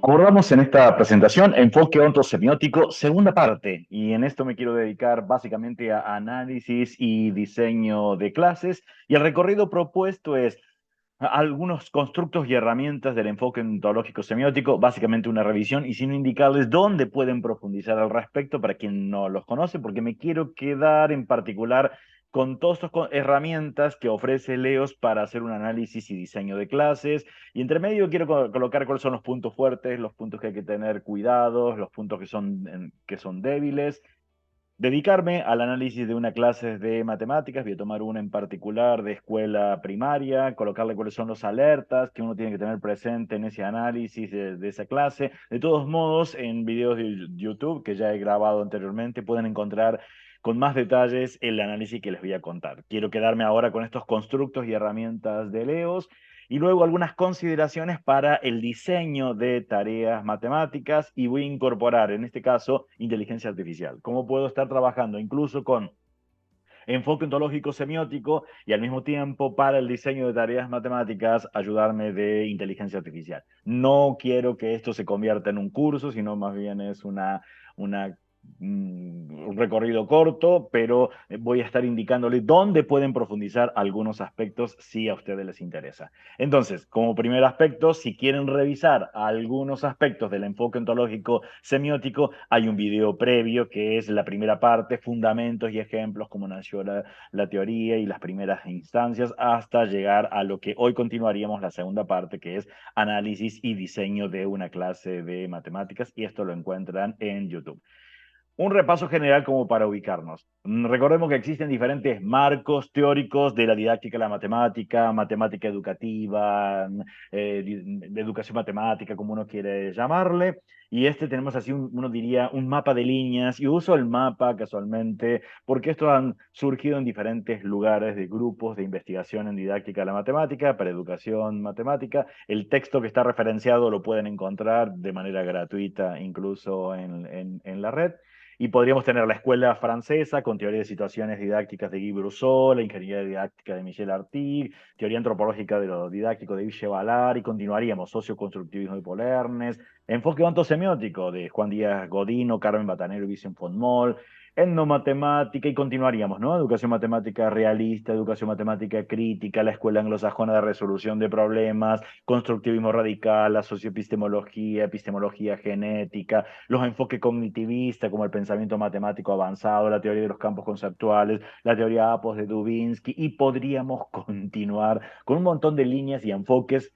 Abordamos en esta presentación enfoque ontosemiótico, segunda parte, y en esto me quiero dedicar básicamente a análisis y diseño de clases, y el recorrido propuesto es algunos constructos y herramientas del enfoque ontológico semiótico, básicamente una revisión, y sin indicarles dónde pueden profundizar al respecto para quien no los conoce, porque me quiero quedar en particular con todas estas herramientas que ofrece Leos para hacer un análisis y diseño de clases. Y entre medio quiero colocar cuáles son los puntos fuertes, los puntos que hay que tener cuidados, los puntos que son débiles. Dedicarme al análisis de una clase de matemáticas, voy a tomar una en particular de escuela primaria, colocarle cuáles son los alertas que uno tiene que tener presente en ese análisis de esa clase. De todos modos, en videos de YouTube que ya he grabado anteriormente, pueden encontrar con más detalles el análisis que les voy a contar. Quiero quedarme ahora con estos constructos y herramientas de Leos y luego algunas consideraciones para el diseño de tareas matemáticas y voy a incorporar, en este caso, inteligencia artificial. ¿Cómo puedo estar trabajando incluso con enfoque ontológico semiótico y al mismo tiempo para el diseño de tareas matemáticas ayudarme de inteligencia artificial? No quiero que esto se convierta en un curso, sino más bien es una un recorrido corto, pero voy a estar indicándole dónde pueden profundizar algunos aspectos si a ustedes les interesa. Entonces, como primer aspecto, si quieren revisar algunos aspectos del enfoque ontológico semiótico, hay un video previo que es la primera parte, fundamentos y ejemplos, cómo nació la teoría y las primeras instancias, hasta llegar a lo que hoy continuaríamos la segunda parte, que es análisis y diseño de una clase de matemáticas, y esto lo encuentran en YouTube. Un repaso general como para ubicarnos. Recordemos que existen diferentes marcos teóricos de la didáctica de la matemática, matemática educativa, de educación matemática, como uno quiere llamarle. Y este tenemos así, uno diría, un mapa de líneas. Y uso el mapa casualmente porque estos han surgido en diferentes lugares de grupos de investigación en didáctica de la matemática, para educación matemática. El texto que está referenciado lo pueden encontrar de manera gratuita, incluso en la red. Y podríamos tener la escuela francesa con teoría de situaciones didácticas de Guy Brusseau, la ingeniería didáctica de Michel Artigue, teoría antropológica de lo didáctico de Ville Ballard, y continuaríamos socioconstructivismo de Paul Ernest, enfoque ontosemiótico de Juan Díaz Godino, Carmen Batanero y Vicente Fontmol, etnomatemática, y continuaríamos, ¿no? Educación matemática realista, educación matemática crítica, la escuela anglosajona de resolución de problemas, constructivismo radical, la socioepistemología, epistemología genética, los enfoques cognitivistas como el pensamiento matemático avanzado, la teoría de los campos conceptuales, la teoría APOS de Dubinsky, y podríamos continuar con un montón de líneas y enfoques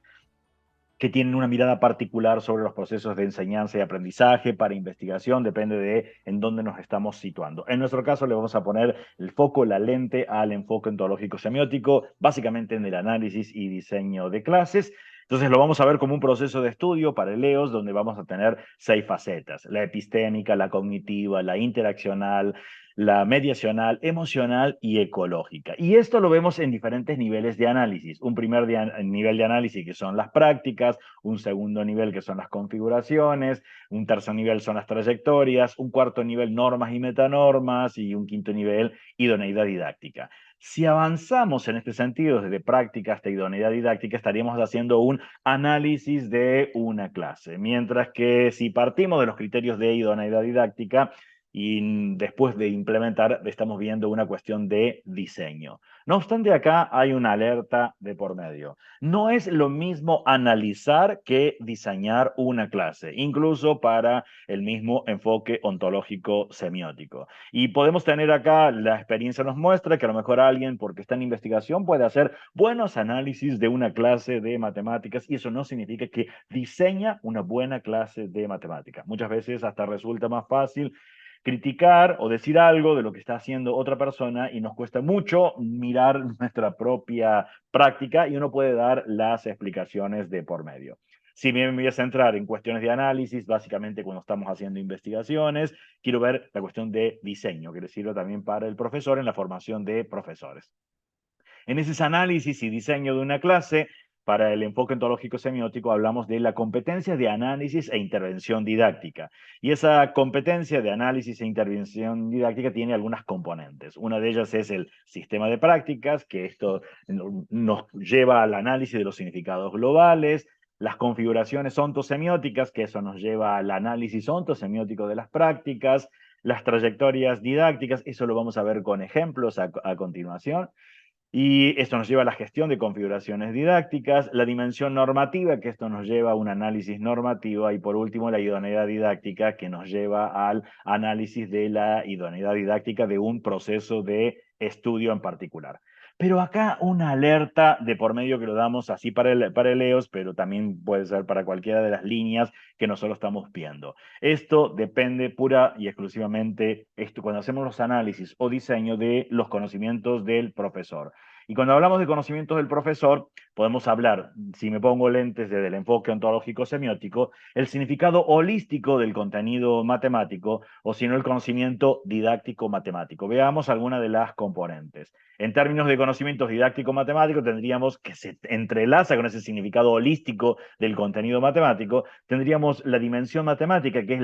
que tienen una mirada particular sobre los procesos de enseñanza y aprendizaje para investigación, depende de en dónde nos estamos situando. En nuestro caso le vamos a poner el foco, la lente al enfoque ontológico semiótico, básicamente en el análisis y diseño de clases. Entonces lo vamos a ver como un proceso de estudio para el EOS, donde vamos a tener 6 facetas: la epistémica, la cognitiva, la interaccional, la mediacional, emocional y ecológica. Y esto lo vemos en diferentes niveles de análisis. Un primer nivel de análisis que son las prácticas, un segundo nivel que son las configuraciones, un tercer nivel son las trayectorias, un cuarto nivel normas y metanormas y un quinto nivel idoneidad didáctica. Si avanzamos en este sentido, desde práctica hasta idoneidad didáctica, estaríamos haciendo un análisis de una clase. Mientras que si partimos de los criterios de idoneidad didáctica, y después de implementar estamos viendo una cuestión de diseño. No obstante, acá hay una alerta de por medio. No es lo mismo analizar que diseñar una clase, incluso para el mismo enfoque ontológico semiótico. Y podemos tener acá, la experiencia nos muestra que a lo mejor alguien, porque está en investigación, puede hacer buenos análisis de una clase de matemáticas, y eso no significa que diseña una buena clase de matemáticas. Muchas veces hasta resulta más fácil criticar o decir algo de lo que está haciendo otra persona, y nos cuesta mucho mirar nuestra propia práctica y uno puede dar las explicaciones de por medio. Si bien me voy a centrar en cuestiones de análisis, básicamente cuando estamos haciendo investigaciones, quiero ver la cuestión de diseño, que le sirve también para el profesor en la formación de profesores. En ese análisis y diseño de una clase, para el enfoque ontológico semiótico, hablamos de la competencia de análisis e intervención didáctica. Y esa competencia de análisis e intervención didáctica tiene algunas componentes. Una de ellas es el sistema de prácticas, que esto nos lleva al análisis de los significados globales, las configuraciones ontosemióticas, que eso nos lleva al análisis ontosemiótico de las prácticas, las trayectorias didácticas, eso lo vamos a ver con ejemplos a continuación. Y esto nos lleva a la gestión de configuraciones didácticas, la dimensión normativa, que esto nos lleva a un análisis normativo, y por último la idoneidad didáctica, que nos lleva al análisis de la idoneidad didáctica de un proceso de estudio en particular. Pero acá una alerta de por medio que lo damos así para el EOS, pero también puede ser para cualquiera de las líneas que nosotros estamos viendo. Esto depende pura y exclusivamente, cuando hacemos los análisis o diseño, de los conocimientos del profesor. Y cuando hablamos de conocimientos del profesor, podemos hablar, si me pongo lentes desde el enfoque ontológico semiótico, el significado holístico del contenido matemático, o si no el conocimiento didáctico matemático. Veamos algunas de las componentes. En términos de conocimientos didáctico-matemáticos, tendríamos que se entrelaza con ese significado holístico del contenido matemático, tendríamos la dimensión matemática, que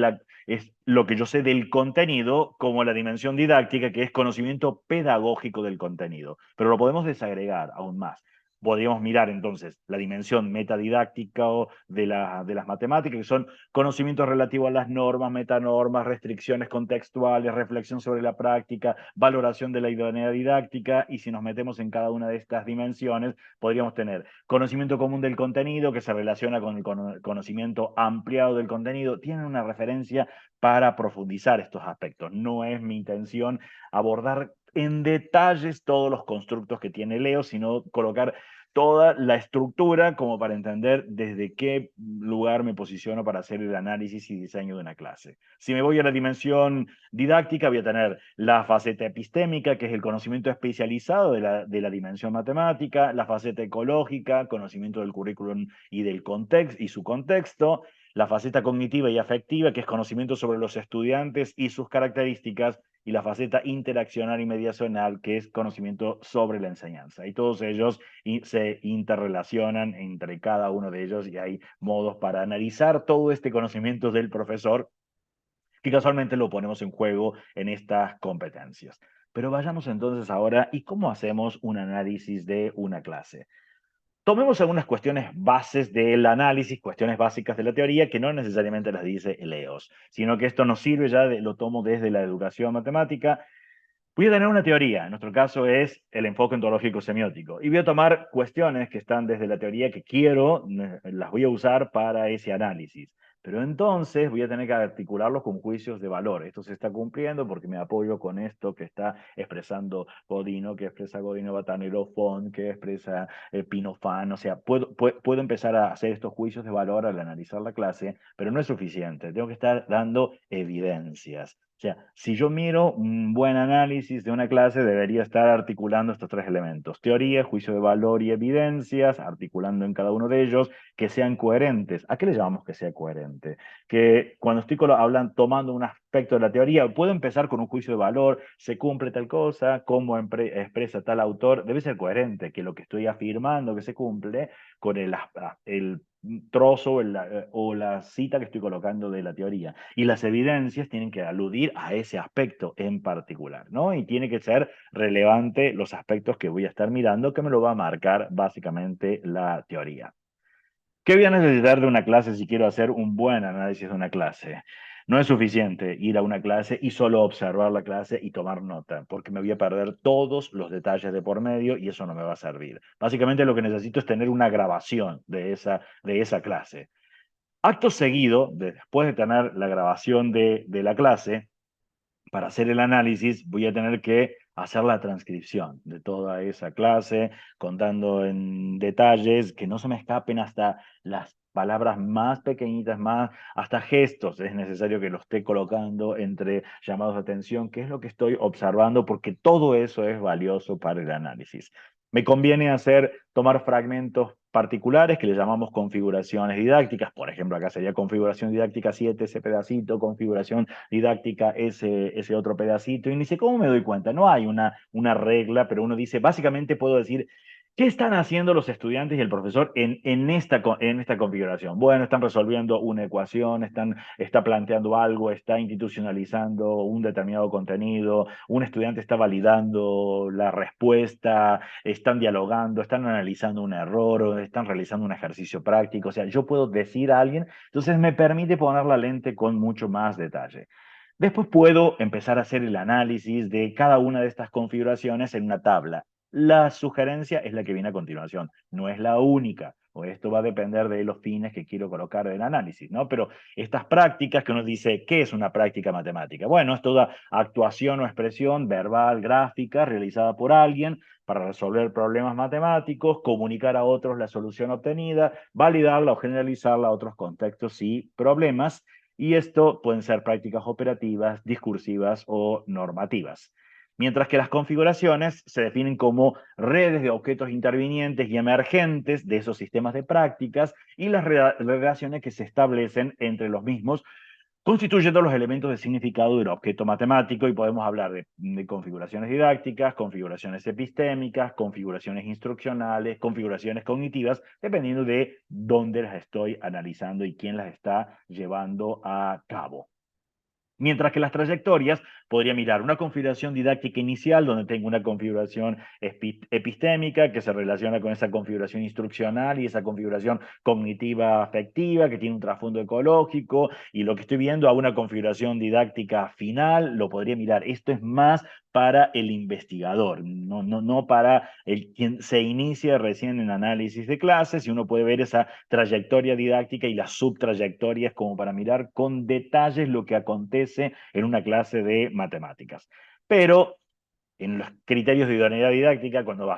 es lo que yo sé del contenido, como la dimensión didáctica, que es conocimiento pedagógico del contenido. Pero lo podemos desagregar aún más. Podríamos mirar entonces la dimensión metadidáctica o de las matemáticas, que son conocimientos relativos a las normas, metanormas, restricciones contextuales, reflexión sobre la práctica, valoración de la idoneidad didáctica, y si nos metemos en cada una de estas dimensiones, podríamos tener conocimiento común del contenido, que se relaciona con el conocimiento ampliado del contenido. Tienen una referencia para profundizar estos aspectos. No es mi intención abordar en detalles todos los constructos que tiene Leo, sino colocar toda la estructura como para entender desde qué lugar me posiciono para hacer el análisis y diseño de una clase. Si me voy a la dimensión didáctica, voy a tener la faceta epistémica, que es el conocimiento especializado de la dimensión matemática, la faceta ecológica, conocimiento del currículum y del contexto y su contexto, la faceta cognitiva y afectiva, que es conocimiento sobre los estudiantes y sus características, y la faceta interaccional y mediacional, que es conocimiento sobre la enseñanza. Y todos ellos se interrelacionan entre cada uno de ellos, y hay modos para analizar todo este conocimiento del profesor, que casualmente lo ponemos en juego en estas competencias. Pero vayamos entonces ahora, ¿y cómo hacemos un análisis de una clase? Tomemos algunas cuestiones bases del análisis, cuestiones básicas de la teoría, que no necesariamente las dice el EOS, sino que esto nos sirve ya, lo tomo desde la educación matemática. Voy a tener una teoría, en nuestro caso es el enfoque ontológico semiótico, y voy a tomar cuestiones que están desde la teoría que quiero, las voy a usar para ese análisis. Pero entonces voy a tener que articularlos con juicios de valor. Esto se está cumpliendo porque me apoyo con esto que está expresando Godino, que expresa Godino Batanero Font, que expresa Pinofan. O sea, puedo empezar a hacer estos juicios de valor al analizar la clase, pero no es suficiente. Tengo que estar dando evidencias. O sea, si yo miro un buen análisis de una clase, debería estar articulando estos tres elementos: teoría, juicio de valor y evidencias, articulando en cada uno de ellos, que sean coherentes. ¿A qué le llamamos que sea coherente? Que cuando estoy tomando un aspecto de la teoría, puedo empezar con un juicio de valor: se cumple tal cosa, cómo expresa tal autor, debe ser coherente, que lo que estoy afirmando que se cumple con el trozo o la cita que estoy colocando de la teoría. Y las evidencias tienen que aludir a ese aspecto en particular, ¿no? Y tiene que ser relevante los aspectos que voy a estar mirando, que me lo va a marcar básicamente la teoría. ¿Qué voy a necesitar de una clase si quiero hacer un buen análisis de una clase? No es suficiente ir a una clase y solo observar la clase y tomar nota, porque me voy a perder todos los detalles de por medio y eso no me va a servir. Básicamente lo que necesito es tener una grabación de esa clase. Acto seguido, después de tener la grabación de la clase, para hacer el análisis voy a tener que hacer la transcripción de toda esa clase, contando en detalles que no se me escapen hasta las palabras más pequeñitas, más hasta gestos. Es necesario que lo esté colocando entre llamados de atención, qué es lo que estoy observando, porque todo eso es valioso para el análisis. Me conviene tomar fragmentos particulares que le llamamos configuraciones didácticas. Por ejemplo, acá sería configuración didáctica 7, ese pedacito, configuración didáctica ese otro pedacito, y ni sé cómo me doy cuenta. No hay una regla, pero uno dice, básicamente puedo decir ¿Qué están haciendo los estudiantes y el profesor en esta configuración? Bueno, están resolviendo una ecuación, está planteando algo, está institucionalizando un determinado contenido, un estudiante está validando la respuesta, están dialogando, están analizando un error, o están realizando un ejercicio práctico. O sea, yo puedo decir a alguien, entonces me permite poner la lente con mucho más detalle. Después puedo empezar a hacer el análisis de cada una de estas configuraciones en una tabla. La sugerencia es la que viene a continuación, no es la única, o esto va a depender de los fines que quiero colocar del análisis, ¿no? Pero estas prácticas que uno dice, ¿qué es una práctica matemática? Bueno, es toda actuación o expresión verbal, gráfica, realizada por alguien para resolver problemas matemáticos, comunicar a otros la solución obtenida, validarla o generalizarla a otros contextos y problemas, y esto pueden ser prácticas operativas, discursivas o normativas. Mientras que las configuraciones se definen como redes de objetos intervinientes y emergentes de esos sistemas de prácticas y las relaciones que se establecen entre los mismos, constituyendo los elementos de significado del objeto matemático, y podemos hablar de configuraciones didácticas, configuraciones epistémicas, configuraciones instruccionales, configuraciones cognitivas, dependiendo de dónde las estoy analizando y quién las está llevando a cabo. Mientras que las trayectorias, podría mirar una configuración didáctica inicial, donde tengo una configuración epistémica que se relaciona con esa configuración instruccional y esa configuración cognitiva afectiva que tiene un trasfondo ecológico, y lo que estoy viendo a una configuración didáctica final, lo podría mirar. Esto es más para el investigador, no para quien se inicia recién en análisis de clases, y uno puede ver esa trayectoria didáctica y las subtrayectorias como para mirar con detalles lo que acontece en una clase de matemáticas. Pero en los criterios de idoneidad didáctica, cuando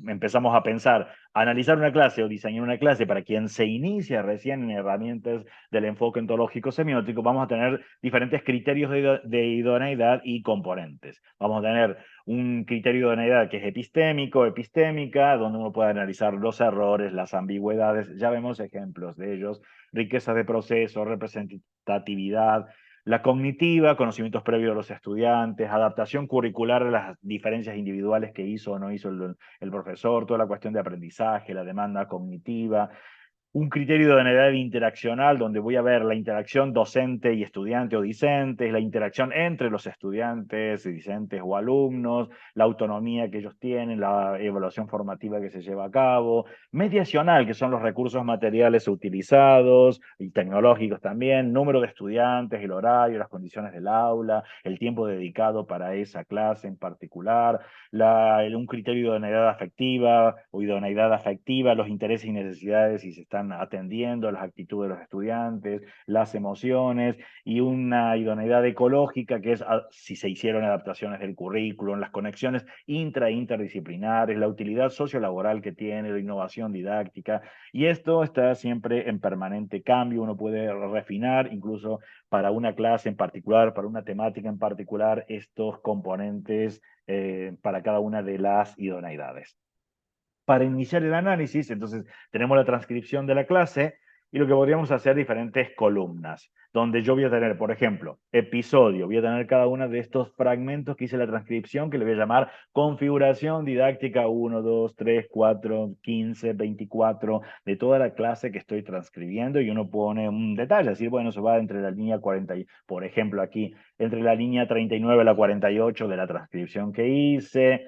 empezamos a pensar, analizar una clase o diseñar una clase para quien se inicia recién en herramientas del enfoque ontológico semiótico, vamos a tener diferentes criterios de idoneidad y componentes. Vamos a tener un criterio de idoneidad que es epistémico, epistémica, donde uno puede analizar los errores, las ambigüedades, ya vemos ejemplos de ellos, riquezas de proceso, representatividad. La cognitiva, conocimientos previos de los estudiantes, adaptación curricular a las diferencias individuales que hizo o no hizo el profesor, toda la cuestión de aprendizaje, la demanda cognitiva, un criterio de unidad interaccional, donde voy a ver la interacción docente y estudiante o discentes, la interacción entre los estudiantes, discentes o alumnos, la autonomía que ellos tienen, la evaluación formativa que se lleva a cabo, mediacional, que son los recursos materiales utilizados y tecnológicos también, número de estudiantes, el horario, las condiciones del aula, el tiempo dedicado para esa clase en particular, un criterio de idoneidad afectiva o idoneidad afectiva, los intereses y necesidades si se están atendiendo, las actitudes de los estudiantes, las emociones, y una idoneidad ecológica que es si se hicieron adaptaciones del currículum, las conexiones e interdisciplinares, la utilidad sociolaboral que tiene, la innovación didáctica, y esto está siempre en permanente cambio. Uno puede refinar incluso para una clase en particular, para una temática en particular, estos componentes para cada una de las idoneidades. Para iniciar el análisis, entonces tenemos la transcripción de la clase, y lo que podríamos hacer diferentes columnas, donde yo voy a tener, por ejemplo, episodio, voy a tener cada uno de estos fragmentos que hice la transcripción, que le voy a llamar configuración didáctica 1, 2, 3, 4, 15, 24, de toda la clase que estoy transcribiendo, y uno pone un detalle, decir, bueno, eso va entre la línea 40, por ejemplo aquí, entre la línea 39 a la 48 de la transcripción que hice.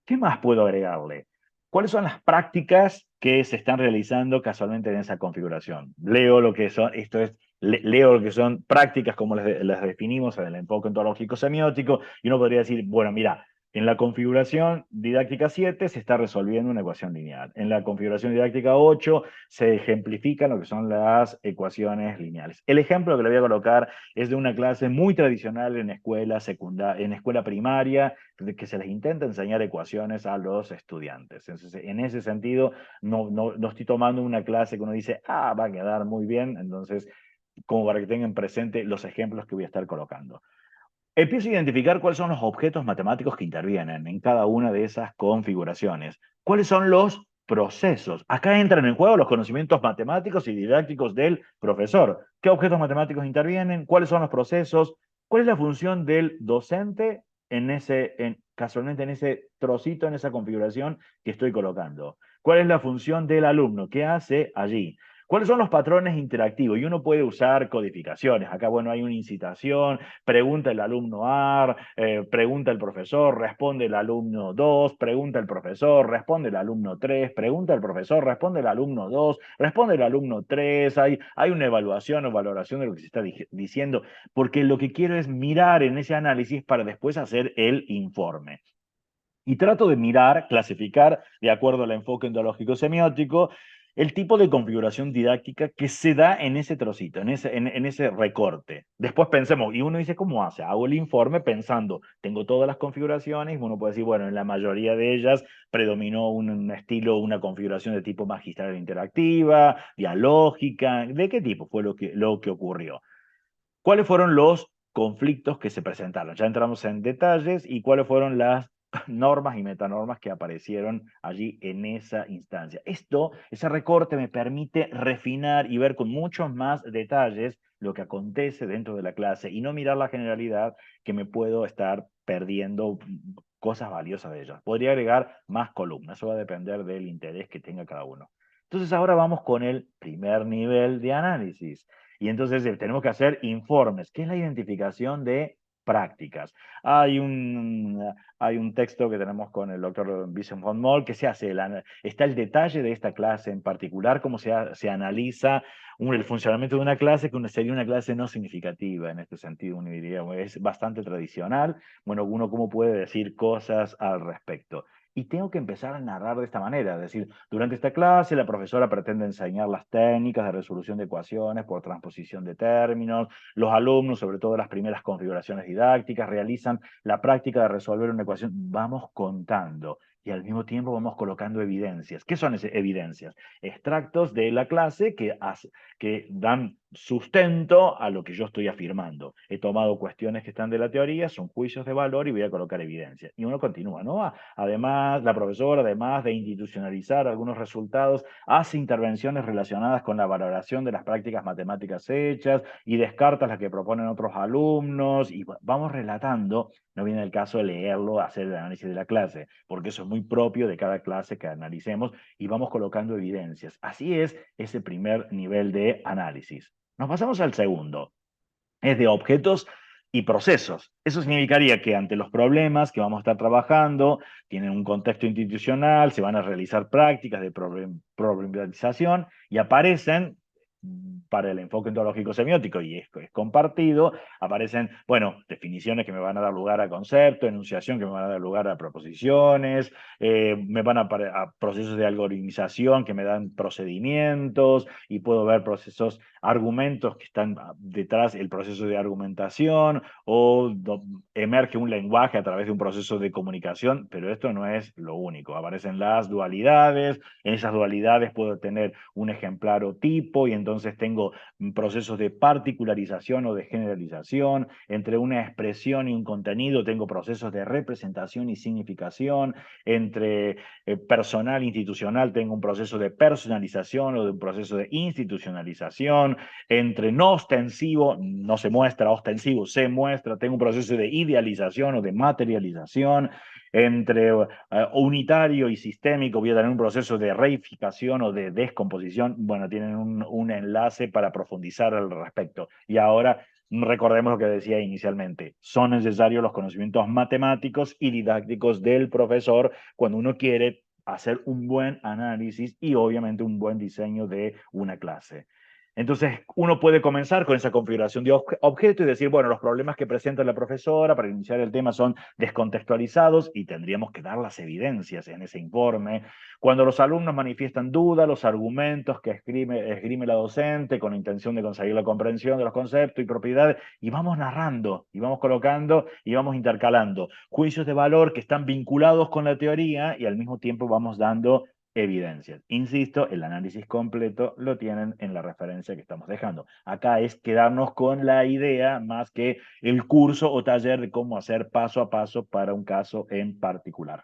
¿Qué más puedo agregarle? ¿Cuáles son las prácticas que se están realizando casualmente en esa configuración? Leo lo que son, esto es, leo lo que son prácticas como las definimos en el enfoque ontológico semiótico, y uno podría decir, bueno, mira, en la configuración didáctica 7 se está resolviendo una ecuación lineal. En la configuración didáctica 8 se ejemplifican lo que son las ecuaciones lineales. El ejemplo que le voy a colocar es de una clase muy tradicional en en escuela primaria, que se les intenta enseñar ecuaciones a los estudiantes. Entonces, en ese sentido, no estoy tomando una clase que uno dice, va a quedar muy bien, entonces, como para que tengan presente los ejemplos que voy a estar colocando. Empiezo a identificar cuáles son los objetos matemáticos que intervienen en cada una de esas configuraciones. ¿Cuáles son los procesos? Acá entran en juego los conocimientos matemáticos y didácticos del profesor. ¿Qué objetos matemáticos intervienen? ¿Cuáles son los procesos? ¿Cuál es la función del docente casualmente en ese trocito, en esa configuración que estoy colocando. ¿Cuál es la función del alumno? ¿Qué hace allí? ¿Cuáles son los patrones interactivos? Y uno puede usar codificaciones. Acá, bueno, hay una incitación, pregunta el alumno A, pregunta el profesor, responde el alumno 2, pregunta el profesor, responde el alumno 3, pregunta el profesor, responde el alumno 2, responde el alumno 3, hay una evaluación o valoración de lo que se está diciendo, porque lo que quiero es mirar en ese análisis para después hacer el informe. Y trato de mirar, clasificar, de acuerdo al enfoque ontológico semiótico, el tipo de configuración didáctica que se da en ese trocito, en ese recorte. Después pensemos, y uno dice, ¿cómo hace? Hago el informe pensando, tengo todas las configuraciones, y uno puede decir, bueno, en la mayoría de ellas predominó un estilo, una configuración de tipo magistral interactiva, dialógica, ¿de qué tipo fue lo que ocurrió? ¿Cuáles fueron los conflictos que se presentaron? Ya entramos en detalles y cuáles fueron las normas y metanormas que aparecieron allí en esa instancia. Ese recorte me permite refinar y ver con muchos más detalles lo que acontece dentro de la clase y no mirar la generalidad que me puedo estar perdiendo cosas valiosas de ellas. Podría agregar más columnas, eso va a depender del interés que tenga cada uno. Entonces ahora vamos con el primer nivel de análisis. Y entonces tenemos que hacer informes, que es la identificación de prácticas. Hay un texto que tenemos con el doctor Vincent von Moll que se hace, está el detalle de esta clase en particular, cómo se analiza el funcionamiento de una clase, que sería una clase no significativa en este sentido, uno diría, es bastante tradicional. Bueno, uno cómo puede decir cosas al respecto. Y tengo que empezar a narrar de esta manera, es decir, durante esta clase la profesora pretende enseñar las técnicas de resolución de ecuaciones por transposición de términos, los alumnos, sobre todo las primeras configuraciones didácticas, realizan la práctica de resolver una ecuación, vamos contando y al mismo tiempo vamos colocando evidencias. ¿Qué son esas evidencias? Extractos de la clase que dan sustento a lo que yo estoy afirmando. He tomado cuestiones que están de la teoría, son juicios de valor y voy a colocar evidencias. Y uno continúa, ¿no? Además, la profesora, además de institucionalizar algunos resultados, hace intervenciones relacionadas con la valoración de las prácticas matemáticas hechas y descarta las que proponen otros alumnos y vamos relatando. No viene el caso de leerlo, hacer el análisis de la clase, porque eso es muy propio de cada clase que analicemos y vamos colocando evidencias. Así es ese primer nivel de análisis. Nos pasamos al segundo. Es de objetos y procesos. Eso significaría que ante los problemas que vamos a estar trabajando, tienen un contexto institucional, se van a realizar prácticas de problematización y aparecen para el enfoque ontológico semiótico, y es compartido, aparecen, bueno, definiciones que me van a dar lugar a conceptos, enunciación que me van a dar lugar a proposiciones, me van a procesos de algoritmización que me dan procedimientos, y puedo ver procesos, argumentos que están detrás del proceso de argumentación, o emerge un lenguaje a través de un proceso de comunicación, pero esto no es lo único. Aparecen las dualidades, en esas dualidades puedo tener un ejemplar o tipo, y entonces tengo procesos de particularización o de generalización. Entre una expresión y un contenido tengo procesos de representación y significación. Entre personal e institucional tengo un proceso de personalización o de un proceso de institucionalización. Entre no ostensivo, no se muestra, ostensivo se muestra, tengo un proceso de idealización o de materialización. Entre unitario y sistémico voy a tener un proceso de reificación o de descomposición. Bueno, tienen un enlace para profundizar al respecto. Y ahora recordemos lo que decía inicialmente, son necesarios los conocimientos matemáticos y didácticos del profesor cuando uno quiere hacer un buen análisis y obviamente un buen diseño de una clase. Entonces, uno puede comenzar con esa configuración de objeto y decir, bueno, los problemas que presenta la profesora para iniciar el tema son descontextualizados y tendríamos que dar las evidencias en ese informe. Cuando los alumnos manifiestan dudas, los argumentos que esgrime la docente con la intención de conseguir la comprensión de los conceptos y propiedades, y vamos narrando, y vamos colocando, y vamos intercalando juicios de valor que están vinculados con la teoría y al mismo tiempo vamos dando evidencias. Insisto, el análisis completo lo tienen en la referencia que estamos dejando. Acá es quedarnos con la idea más que el curso o taller de cómo hacer paso a paso para un caso en particular.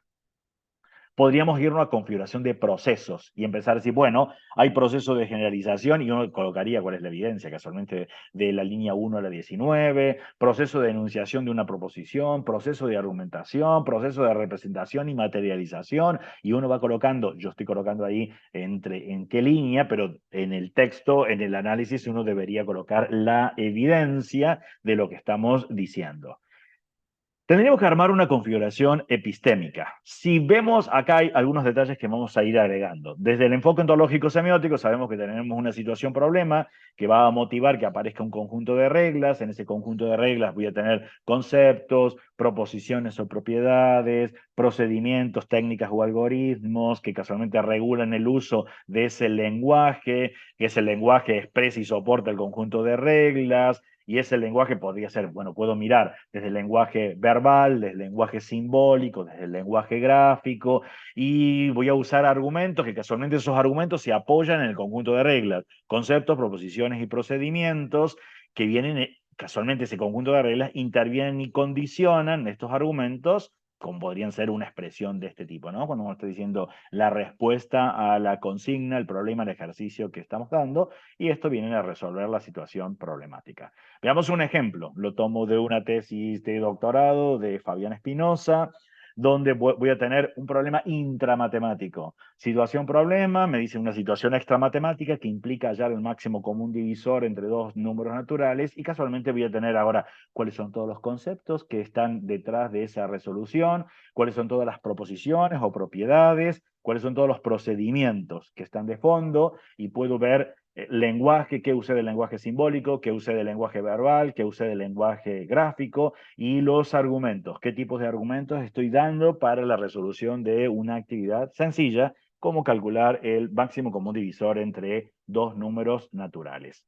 podríamos irnos a configuración de procesos y empezar a decir, bueno, hay procesos de generalización y uno colocaría cuál es la evidencia, casualmente de la línea 1 a la 19, proceso de enunciación de una proposición, proceso de argumentación, proceso de representación y materialización, y uno va colocando, yo estoy colocando ahí en qué línea, pero en el texto, en el análisis, uno debería colocar la evidencia de lo que estamos diciendo. Tendríamos que armar una configuración epistémica. Si vemos, acá hay algunos detalles que vamos a ir agregando. Desde el enfoque ontológico semiótico sabemos que tenemos una situación problema que va a motivar que aparezca un conjunto de reglas. En ese conjunto de reglas voy a tener conceptos, proposiciones o propiedades, procedimientos, técnicas o algoritmos que casualmente regulan el uso de ese lenguaje, que ese lenguaje expresa y soporta el conjunto de reglas. Y ese lenguaje podría ser, bueno, puedo mirar desde el lenguaje verbal, desde el lenguaje simbólico, desde el lenguaje gráfico, y voy a usar argumentos que casualmente esos argumentos se apoyan en el conjunto de reglas, conceptos, proposiciones y procedimientos que vienen, casualmente ese conjunto de reglas intervienen y condicionan estos argumentos como podrían ser una expresión de este tipo, ¿no? Cuando uno está diciendo la respuesta a la consigna, el problema, el ejercicio que estamos dando, y esto viene a resolver la situación problemática. Veamos un ejemplo, lo tomo de una tesis de doctorado de Fabián Espinosa, donde voy a tener un problema intramatemático. Situación-problema, me dice una situación extramatemática que implica hallar el máximo común divisor entre dos números naturales, y casualmente voy a tener ahora cuáles son todos los conceptos que están detrás de esa resolución, cuáles son todas las proposiciones o propiedades, cuáles son todos los procedimientos que están de fondo, y puedo ver lenguaje, qué usé del lenguaje simbólico, qué usé del lenguaje verbal, qué usé del lenguaje gráfico, y los argumentos, qué tipos de argumentos estoy dando para la resolución de una actividad sencilla, como calcular el máximo común divisor entre dos números naturales.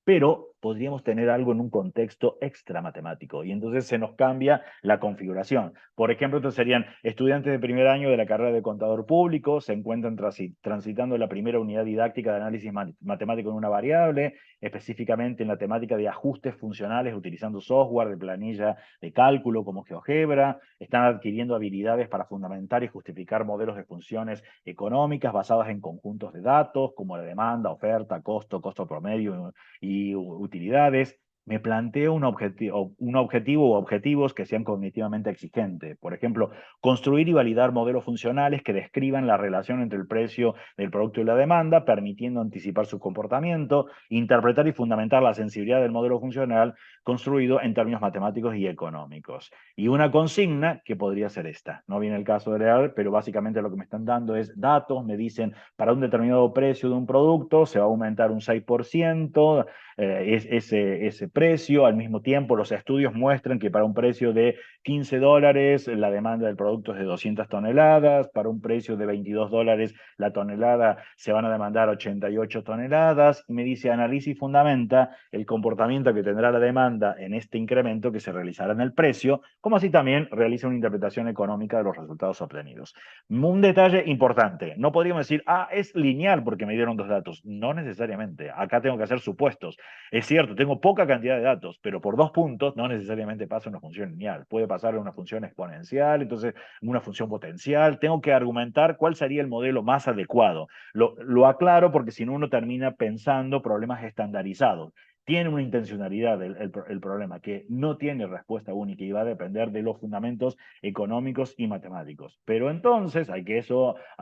Pero podríamos tener algo en un contexto extra matemático y entonces se nos cambia la configuración. Por ejemplo, entonces serían estudiantes de primer año de la carrera de contador público, se encuentran transitando la primera unidad didáctica de análisis matemático en una variable, específicamente en la temática de ajustes funcionales utilizando software de planilla de cálculo como GeoGebra, están adquiriendo habilidades para fundamentar y justificar modelos de funciones económicas basadas en conjuntos de datos como la demanda, oferta, costo promedio y utilidades. Me planteo un objetivo o objetivos que sean cognitivamente exigentes. Por ejemplo, construir y validar modelos funcionales que describan la relación entre el precio del producto y la demanda, permitiendo anticipar su comportamiento, interpretar y fundamentar la sensibilidad del modelo funcional construido en términos matemáticos y económicos. Y una consigna que podría ser esta. No viene el caso de leer, pero básicamente lo que me están dando es datos, me dicen para un determinado precio de un producto se va a aumentar un 6%, ese precio. Al mismo tiempo, los estudios muestran que para un precio de $15 la demanda del producto es de 200 toneladas, para un precio de $22 la tonelada se van a demandar 88 toneladas. Me dice, analiza y fundamenta el comportamiento que tendrá la demanda en este incremento que se realizará en el precio, como así también realiza una interpretación económica de los resultados obtenidos. Un detalle importante, no podríamos decir, es lineal porque me dieron dos datos. No necesariamente, acá tengo que hacer supuestos. Es cierto, tengo poca cantidad de datos, pero por 2 puntos no necesariamente pasa una función lineal. Puede pasar en una función exponencial, entonces una función potencial. Tengo que argumentar cuál sería el modelo más adecuado. Lo aclaro porque si no uno termina pensando problemas estandarizados. Tiene una intencionalidad el problema, que no tiene respuesta única y va a depender de los fundamentos económicos y matemáticos. Pero entonces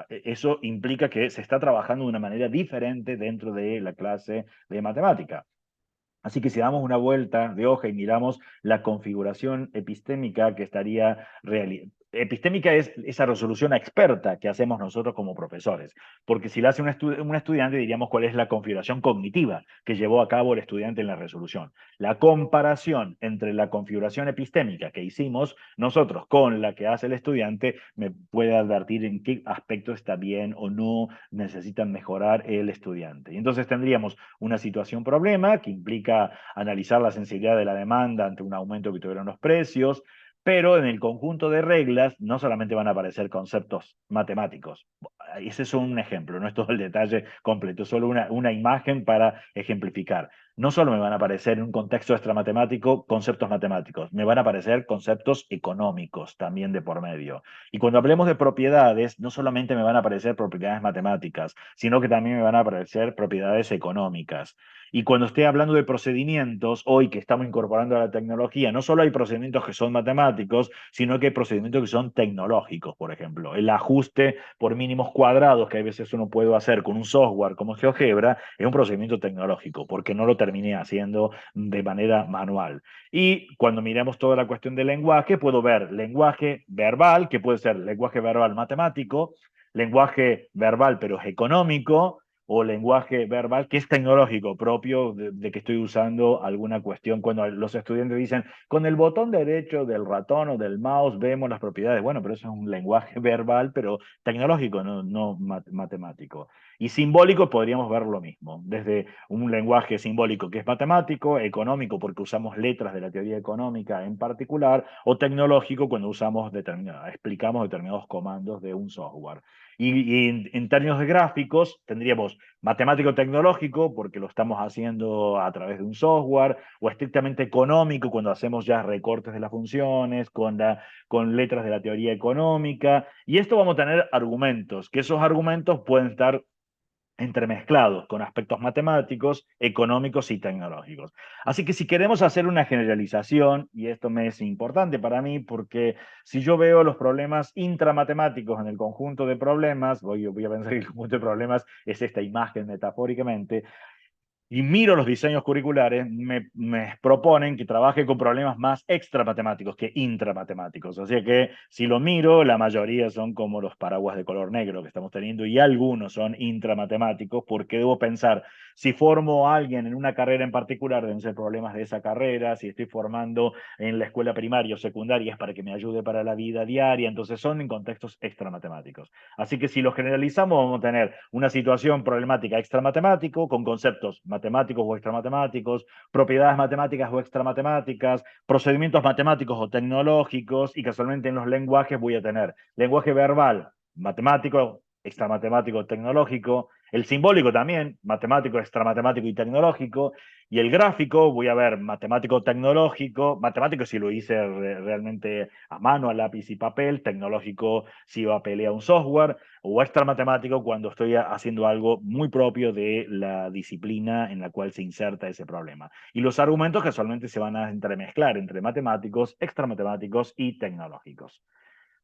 eso implica que se está trabajando de una manera diferente dentro de la clase de matemática. Así que si damos una vuelta de hoja y miramos la configuración epistémica que estaría epistémica es esa resolución experta que hacemos nosotros como profesores, porque si la hace un estudiante diríamos cuál es la configuración cognitiva que llevó a cabo el estudiante en la resolución. La comparación entre la configuración epistémica que hicimos nosotros con la que hace el estudiante me puede advertir en qué aspecto está bien o no necesita mejorar el estudiante. Y entonces tendríamos una situación problema que implica analizar la sensibilidad de la demanda ante un aumento que tuvieron los precios, pero en el conjunto de reglas no solamente van a aparecer conceptos matemáticos. ese es un ejemplo, no es todo el detalle completo, es solo una imagen para ejemplificar. No solo me van a aparecer en un contexto extramatemático conceptos matemáticos, me van a aparecer conceptos económicos también de por medio. Y cuando hablemos de propiedades, no solamente me van a aparecer propiedades matemáticas, sino que también me van a aparecer propiedades económicas. Y cuando esté hablando de procedimientos, hoy que estamos incorporando a la tecnología, no solo hay procedimientos que son matemáticos, sino que hay procedimientos que son tecnológicos, por ejemplo. El ajuste por mínimos cuadrados que a veces uno puede hacer con un software como GeoGebra es un procedimiento tecnológico, porque no lo terminé haciendo de manera manual. Y cuando miremos toda la cuestión del lenguaje, puedo ver lenguaje verbal, que puede ser lenguaje verbal matemático, lenguaje verbal pero es económico, o lenguaje verbal que es tecnológico, propio de que estoy usando alguna cuestión. Cuando los estudiantes dicen, con el botón derecho del ratón o del mouse vemos las propiedades. Bueno, pero eso es un lenguaje verbal, pero tecnológico, no matemático. Y simbólico podríamos ver lo mismo, desde un lenguaje simbólico que es matemático, económico porque usamos letras de la teoría económica en particular, o tecnológico cuando explicamos determinados comandos de un software. Y en términos de gráficos, tendríamos matemático tecnológico, porque lo estamos haciendo a través de un software, o estrictamente económico, cuando hacemos ya recortes de las funciones, con letras de la teoría económica. Y esto vamos a tener argumentos, que esos argumentos pueden estar entremezclados con aspectos matemáticos, económicos y tecnológicos. Así que si queremos hacer una generalización, y esto me es importante para mí porque si yo veo los problemas intramatemáticos en el conjunto de problemas, voy a pensar que el conjunto de problemas es esta imagen metafóricamente, y miro los diseños curriculares, me proponen que trabaje con problemas más extramatemáticos que intramatemáticos. Así que si lo miro, la mayoría son como los paraguas de color negro que estamos teniendo y algunos son intramatemáticos porque debo pensar, si formo a alguien en una carrera en particular, deben ser problemas de esa carrera, si estoy formando en la escuela primaria o secundaria es para que me ayude para la vida diaria, entonces son en contextos extramatemáticos. Así que si lo generalizamos, vamos a tener una situación problemática extramatemático con conceptos matemáticos o extramatemáticos, propiedades matemáticas o extramatemáticas, procedimientos matemáticos o tecnológicos, y casualmente en los lenguajes voy a tener lenguaje verbal, matemático, extramatemático, tecnológico, el simbólico también, matemático, extramatemático y tecnológico, y el gráfico voy a ver matemático tecnológico, matemático si lo hice realmente a mano, a lápiz y papel, tecnológico si lo apelé a un software, o extra matemático cuando estoy haciendo algo muy propio de la disciplina en la cual se inserta ese problema. Y los argumentos casualmente se van a entremezclar entre matemáticos, extramatemáticos y tecnológicos.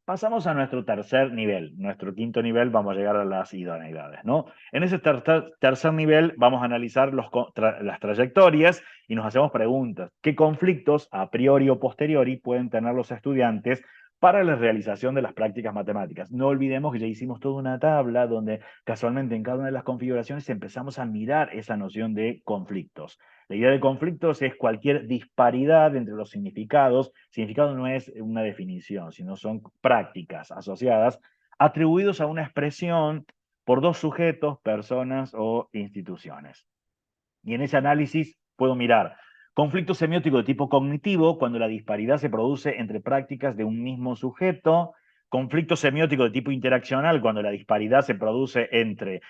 Pasamos a nuestro tercer nivel. Nuestro quinto nivel vamos a llegar a las idoneidades, ¿no? En ese tercer nivel vamos a analizar las trayectorias y nos hacemos preguntas. ¿Qué conflictos a priori o posteriori pueden tener los estudiantes para la realización de las prácticas matemáticas? No olvidemos que ya hicimos toda una tabla donde casualmente en cada una de las configuraciones empezamos a mirar esa noción de conflictos. La idea de conflictos es cualquier disparidad entre los significados. Significado no es una definición, sino son prácticas asociadas atribuidos a una expresión por dos sujetos, personas o instituciones. Y en ese análisis puedo mirar conflicto semiótico de tipo cognitivo, cuando la disparidad se produce entre prácticas de un mismo sujeto; conflicto semiótico de tipo interaccional, cuando la disparidad se produce entre,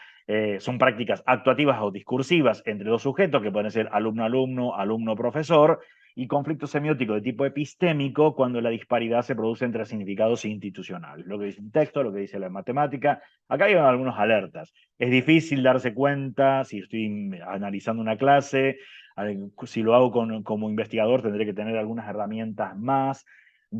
son prácticas actuativas o discursivas entre dos sujetos, que pueden ser alumno-alumno, alumno-profesor; y conflicto semiótico de tipo epistémico, cuando la disparidad se produce entre significados institucionales. Lo que dice un texto, lo que dice la matemática. Acá hay algunos alertas. Es difícil darse cuenta si estoy analizando una clase, si lo hago como investigador tendré que tener algunas herramientas más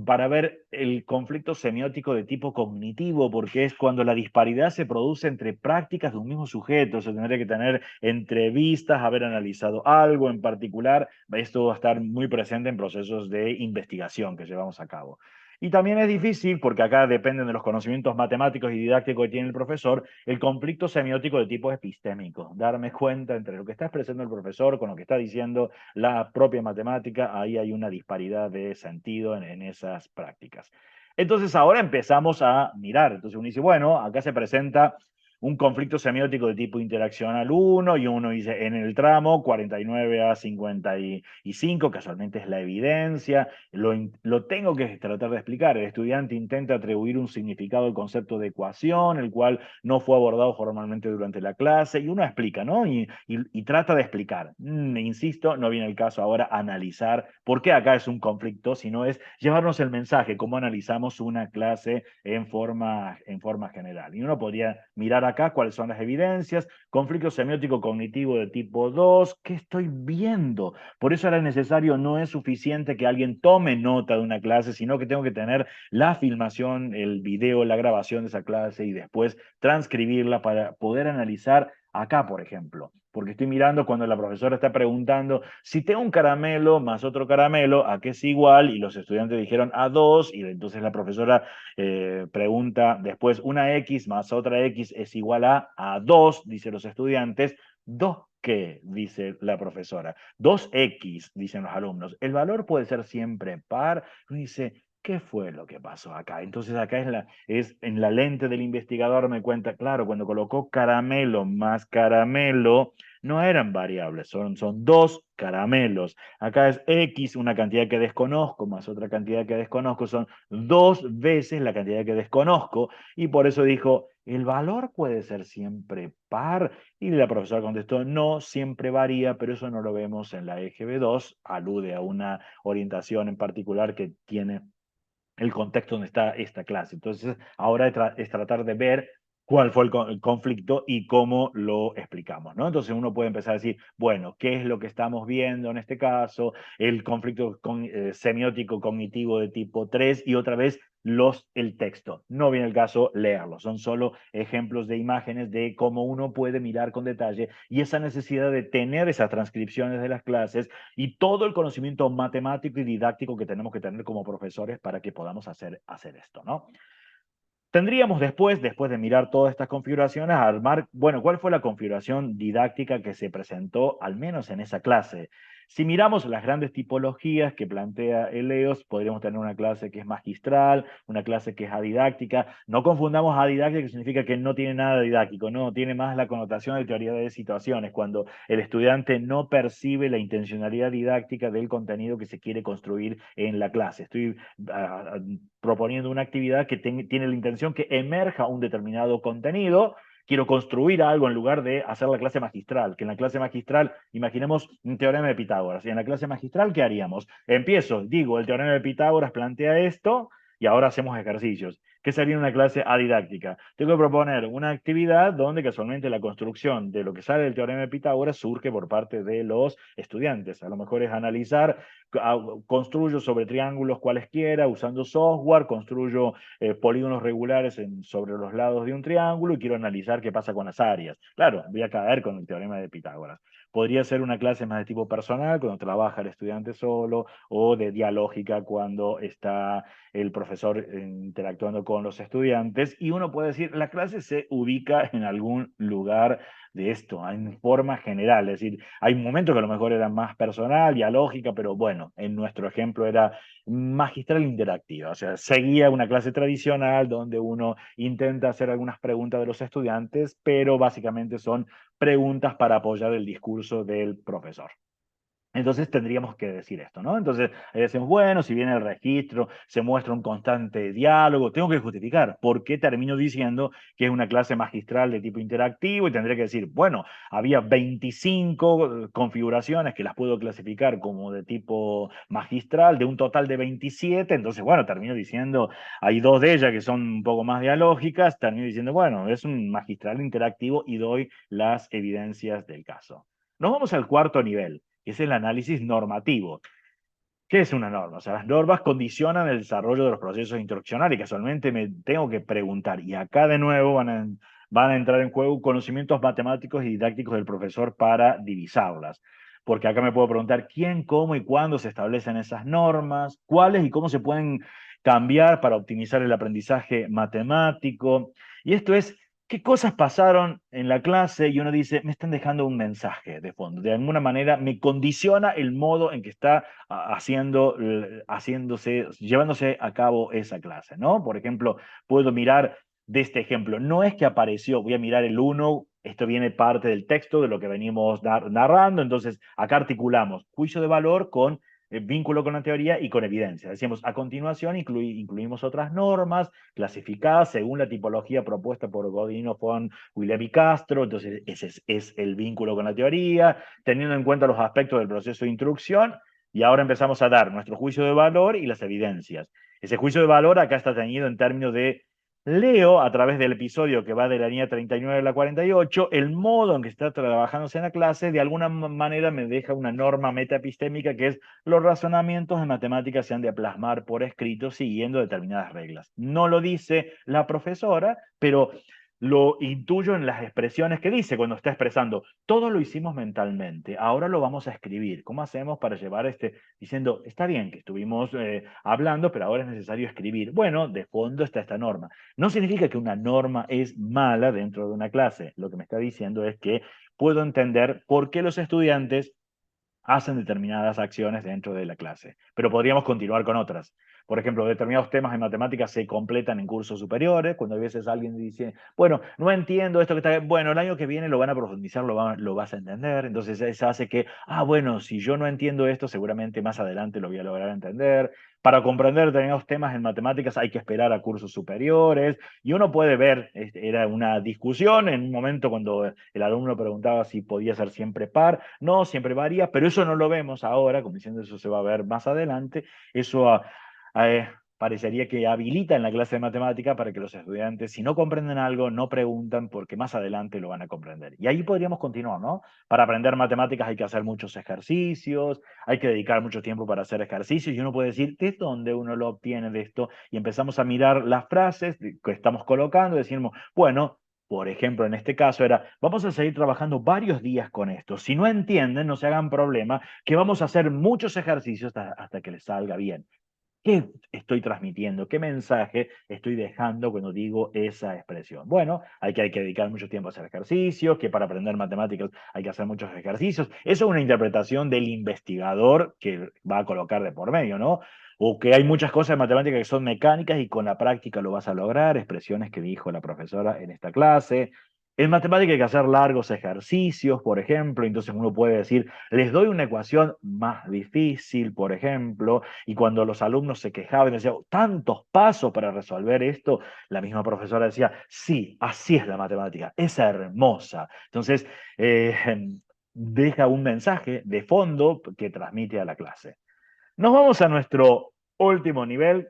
para ver el conflicto semiótico de tipo cognitivo, porque es cuando la disparidad se produce entre prácticas de un mismo sujeto. Se tendría que tener entrevistas, haber analizado algo en particular. Esto va a estar muy presente en procesos de investigación que llevamos a cabo. Y también es difícil, porque acá dependen de los conocimientos matemáticos y didácticos que tiene el profesor, el conflicto semiótico de tipo epistémico. Darme cuenta entre lo que está expresando el profesor con lo que está diciendo la propia matemática, ahí hay una disparidad de sentido en esas prácticas. Entonces ahora empezamos a mirar. Entonces uno dice, bueno, acá se presenta un conflicto semiótico de tipo interaccional 1 y uno dice en el tramo 49 a 55, casualmente es la evidencia, lo tengo que tratar de explicar. El estudiante intenta atribuir un significado al concepto de ecuación, el cual no fue abordado formalmente durante la clase, y uno explica, ¿no? Y trata de explicar. Insisto, no viene el caso ahora analizar por qué acá es un conflicto, sino es llevarnos el mensaje, cómo analizamos una clase en forma general. Y uno podría mirar acá cuáles son las evidencias, conflicto semiótico cognitivo de tipo 2, ¿qué estoy viendo? Por eso era necesario, no es suficiente que alguien tome nota de una clase, sino que tengo que tener la filmación, el video, la grabación de esa clase y después transcribirla para poder analizar acá, por ejemplo. Porque estoy mirando cuando la profesora está preguntando si tengo un caramelo más otro caramelo, ¿a qué es igual? Y los estudiantes dijeron a 2, y entonces la profesora pregunta después, una X más otra X es igual a 2, dice los estudiantes. ¿2 qué? Dice la profesora. 2X, dicen los alumnos. El valor puede ser siempre par. Uno dice, ¿qué fue lo que pasó acá? Entonces acá es en la lente del investigador me cuenta, claro, cuando colocó caramelo más caramelo, no eran variables, son dos caramelos. Acá es X, una cantidad que desconozco, más otra cantidad que desconozco, son dos veces la cantidad que desconozco, y por eso dijo, ¿el valor puede ser siempre par? Y la profesora contestó, no, siempre varía, pero eso no lo vemos en la EGB2, alude a una orientación en particular que tiene el contexto donde está esta clase. Entonces, ahora es tratar de ver cuál fue el conflicto y cómo lo explicamos, ¿no? Entonces uno puede empezar a decir, bueno, ¿qué es lo que estamos viendo en este caso? El conflicto semiótico cognitivo de tipo 3 y otra vez el texto. No viene el caso leerlo, son solo ejemplos de imágenes de cómo uno puede mirar con detalle y esa necesidad de tener esas transcripciones de las clases y todo el conocimiento matemático y didáctico que tenemos que tener como profesores para que podamos hacer esto, ¿no? Tendríamos después de mirar todas estas configuraciones, armar, bueno, ¿cuál fue la configuración didáctica que se presentó, al menos en esa clase? Si miramos las grandes tipologías que plantea el EOS, podríamos tener una clase que es magistral, una clase que es adidáctica. No confundamos adidáctica, que significa que no tiene nada didáctico, no, tiene más la connotación de teoría de situaciones, cuando el estudiante no percibe la intencionalidad didáctica del contenido que se quiere construir en la clase. Estoy proponiendo una actividad que tiene la intención que emerja un determinado contenido. Quiero construir algo en lugar de hacer la clase magistral, que en la clase magistral, imaginemos un teorema de Pitágoras, y en la clase magistral, ¿qué haríamos? Empiezo, digo, el teorema de Pitágoras plantea esto, y ahora hacemos ejercicios. ¿Qué sería una clase adidáctica? Tengo que proponer una actividad donde casualmente la construcción de lo que sale del teorema de Pitágoras surge por parte de los estudiantes. A lo mejor es analizar, construyo sobre triángulos cualesquiera usando software, construyo polígonos regulares sobre los lados de un triángulo y quiero analizar qué pasa con las áreas. Claro, voy a caer con el teorema de Pitágoras. Podría ser una clase más de tipo personal, cuando trabaja el estudiante solo, o de dialógica cuando está el profesor interactuando con los estudiantes. Y uno puede decir, la clase se ubica en algún lugar de esto, en forma general. Es decir, hay momentos que a lo mejor era más personal, dialógica, pero bueno, en nuestro ejemplo era magistral interactiva. O sea, seguía una clase tradicional donde uno intenta hacer algunas preguntas de los estudiantes, pero básicamente son preguntas para apoyar el discurso del profesor. Entonces tendríamos que decir esto, ¿no? Entonces ahí decimos, bueno, si viene el registro, se muestra un constante diálogo, tengo que justificar por qué termino diciendo que es una clase magistral de tipo interactivo y tendré que decir, bueno, había 25 configuraciones que las puedo clasificar como de tipo magistral, de un total de 27, entonces, bueno, termino diciendo, hay dos de ellas que son un poco más dialógicas, termino diciendo, bueno, es un magistral interactivo y doy las evidencias del caso. Nos vamos al cuarto nivel, que es el análisis normativo. ¿Qué es una norma? O sea, las normas condicionan el desarrollo de los procesos instruccionales y casualmente me tengo que preguntar, y acá de nuevo van a entrar en juego conocimientos matemáticos y didácticos del profesor para divisarlas. Porque acá me puedo preguntar quién, cómo y cuándo se establecen esas normas, cuáles y cómo se pueden cambiar para optimizar el aprendizaje matemático. Y esto es ¿qué cosas pasaron en la clase? Y uno dice, me están dejando un mensaje de fondo. De alguna manera me condiciona el modo en que está llevándose a cabo esa clase, ¿no? Por ejemplo, puedo mirar de este ejemplo. No es que apareció, voy a mirar el uno, esto viene parte del texto de lo que venimos narrando, entonces acá articulamos juicio de valor con vínculo con la teoría y con evidencia. Decimos, a continuación incluimos otras normas clasificadas según la tipología propuesta por Godino, von Willem y Castro, entonces ese es el vínculo con la teoría, teniendo en cuenta los aspectos del proceso de instrucción, y ahora empezamos a dar nuestro juicio de valor y las evidencias. Ese juicio de valor acá está tenido en términos de leo a través del episodio que va de la línea 39 a la 48, el modo en que está trabajándose en la clase, de alguna manera me deja una norma metaepistémica que es los razonamientos en matemáticas se han de plasmar por escrito siguiendo determinadas reglas. No lo dice la profesora, pero lo intuyo en las expresiones que dice cuando está expresando. Todo lo hicimos mentalmente, ahora lo vamos a escribir. ¿Cómo hacemos para llevar diciendo, está bien que estuvimos hablando, pero ahora es necesario escribir? Bueno, de fondo está esta norma. No significa que una norma es mala dentro de una clase. Lo que me está diciendo es que puedo entender por qué los estudiantes hacen determinadas acciones dentro de la clase, pero podríamos continuar con otras. Por ejemplo, determinados temas en matemáticas se completan en cursos superiores, cuando a veces alguien dice, bueno, no entiendo esto que está, bueno, el año que viene lo van a profundizar, lo vas a entender, entonces eso hace que, bueno, si yo no entiendo esto, seguramente más adelante lo voy a lograr entender. Para comprender determinados temas en matemáticas hay que esperar a cursos superiores, y uno puede ver, era una discusión en un momento cuando el alumno preguntaba si podía ser siempre par, no, siempre varía, pero eso no lo vemos ahora, como diciendo eso se va a ver más adelante, eso parecería que habilita en la clase de matemática para que los estudiantes, si no comprenden algo, no preguntan porque más adelante lo van a comprender. Y ahí podríamos continuar, ¿no? Para aprender matemáticas hay que hacer muchos ejercicios, hay que dedicar mucho tiempo para hacer ejercicios, y uno puede decir, ¿de dónde uno lo obtiene de esto? Y empezamos a mirar las frases que estamos colocando y decimos, bueno, por ejemplo, en este caso era, vamos a seguir trabajando varios días con esto. Si no entienden, no se hagan problema, que vamos a hacer muchos ejercicios hasta que les salga bien. ¿Qué estoy transmitiendo? ¿Qué mensaje estoy dejando cuando digo esa expresión? Bueno, hay que dedicar mucho tiempo a hacer ejercicios, que para aprender matemáticas hay que hacer muchos ejercicios. Eso es una interpretación del investigador que va a colocar de por medio, ¿no? O que hay muchas cosas en matemáticas que son mecánicas y con la práctica lo vas a lograr, expresiones que dijo la profesora en esta clase. En matemática hay que hacer largos ejercicios, por ejemplo, entonces uno puede decir, les doy una ecuación más difícil, por ejemplo, y cuando los alumnos se quejaban y decían, tantos pasos para resolver esto, la misma profesora decía, sí, así es la matemática, es hermosa. Entonces, eh, deja un mensaje de fondo que transmite a la clase. Nos vamos a nuestro último nivel,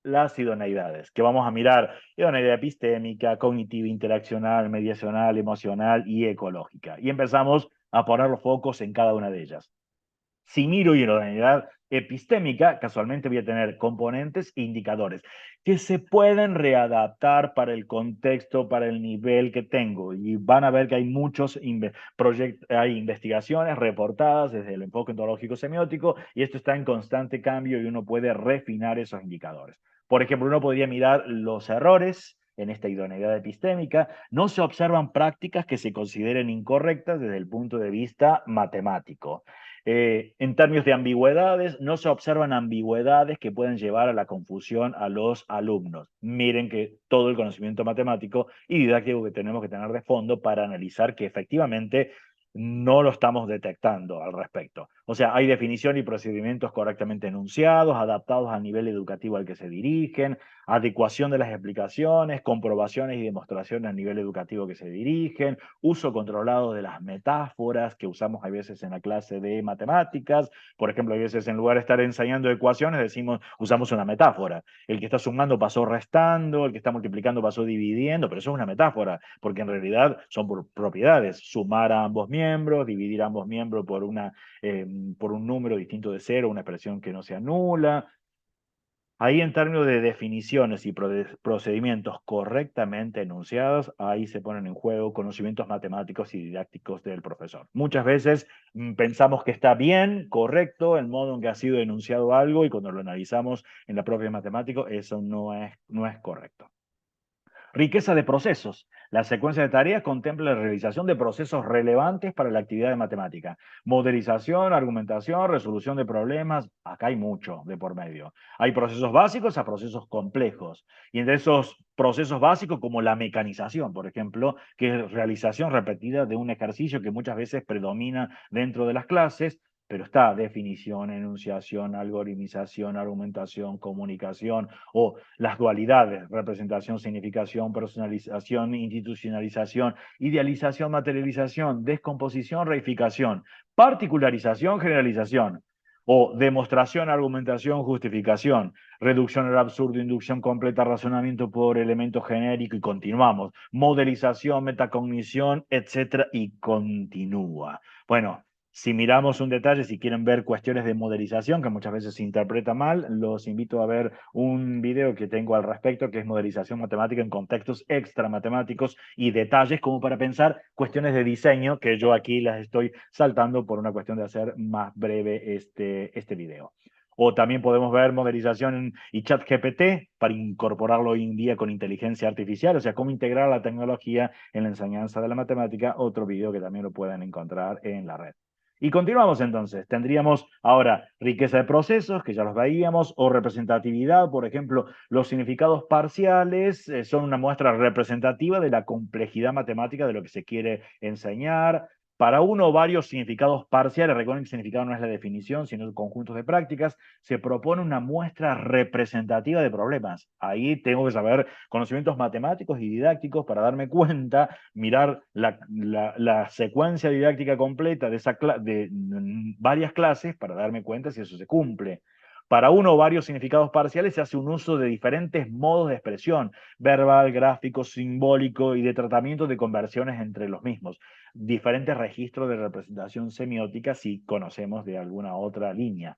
las idoneidades, que vamos a mirar idoneidad epistémica, cognitiva, interaccional, mediacional, emocional y ecológica. Y empezamos a poner los focos en cada una de ellas. Si miro idoneidad epistémica, casualmente voy a tener componentes e indicadores que se pueden readaptar para el contexto, para el nivel que tengo. Y van a ver que hay hay investigaciones reportadas desde el enfoque ontológico semiótico, y esto está en constante cambio y uno puede refinar esos indicadores. Por ejemplo, uno podría mirar los errores en esta idoneidad epistémica. No se observan prácticas que se consideren incorrectas desde el punto de vista matemático. En términos de ambigüedades, no se observan ambigüedades que pueden llevar a la confusión a los alumnos. Miren que todo el conocimiento matemático y didáctico que tenemos que tener de fondo para analizar que efectivamente no lo estamos detectando al respecto. O sea, hay definición y procedimientos correctamente enunciados, adaptados al nivel educativo al que se dirigen, adecuación de las explicaciones, comprobaciones y demostraciones a nivel educativo que se dirigen, uso controlado de las metáforas que usamos a veces en la clase de matemáticas. Por ejemplo, a veces en lugar de estar enseñando ecuaciones, usamos una metáfora. El que está sumando pasó restando, el que está multiplicando pasó dividiendo, pero eso es una metáfora, porque en realidad son propiedades. Sumar a ambos miembros, dividir a ambos miembros por un número distinto de cero, una expresión que no sea nula. Ahí en términos de definiciones y procedimientos correctamente enunciados, ahí se ponen en juego conocimientos matemáticos y didácticos del profesor. Muchas veces pensamos que está bien, correcto, el modo en que ha sido enunciado algo, y cuando lo analizamos en la propia matemática, eso no es correcto. Riqueza de procesos. La secuencia de tareas contempla la realización de procesos relevantes para la actividad de matemática. Modelización, argumentación, resolución de problemas. Acá hay mucho de por medio. Hay procesos básicos a procesos complejos. Y entre esos procesos básicos, como la mecanización, por ejemplo, que es realización repetida de un ejercicio que muchas veces predomina dentro de las clases, pero está definición, enunciación, algoritmización, argumentación, comunicación, o las dualidades, representación, significación, personalización, institucionalización, idealización, materialización, descomposición, reificación, particularización, generalización, o demostración, argumentación, justificación, reducción al absurdo, inducción completa, razonamiento por elemento genérico, y continuamos, modelización, metacognición, etcétera, y continúa. Bueno, si miramos un detalle, si quieren ver cuestiones de modelización, que muchas veces se interpreta mal, los invito a ver un video que tengo al respecto, que es modelización matemática en contextos extra matemáticos y detalles, como para pensar cuestiones de diseño, que yo aquí las estoy saltando por una cuestión de hacer más breve este video. O también podemos ver modelización y chat GPT para incorporarlo hoy en día con inteligencia artificial, o sea, cómo integrar la tecnología en la enseñanza de la matemática, otro video que también lo pueden encontrar en la red. Y continuamos entonces. Tendríamos ahora riqueza de procesos, que ya los veíamos, o representatividad. Por ejemplo, los significados parciales son una muestra representativa de la complejidad matemática de lo que se quiere enseñar. Para uno o varios significados parciales, recuerden que significado no es la definición, sino conjuntos de prácticas, se propone una muestra representativa de problemas. Ahí tengo que saber conocimientos matemáticos y didácticos para darme cuenta, mirar la secuencia didáctica completa de varias clases para darme cuenta si eso se cumple. Para uno o varios significados parciales se hace un uso de diferentes modos de expresión, verbal, gráfico, simbólico y de tratamiento de conversiones entre los mismos. Diferentes registros de representación semiótica si conocemos de alguna otra línea.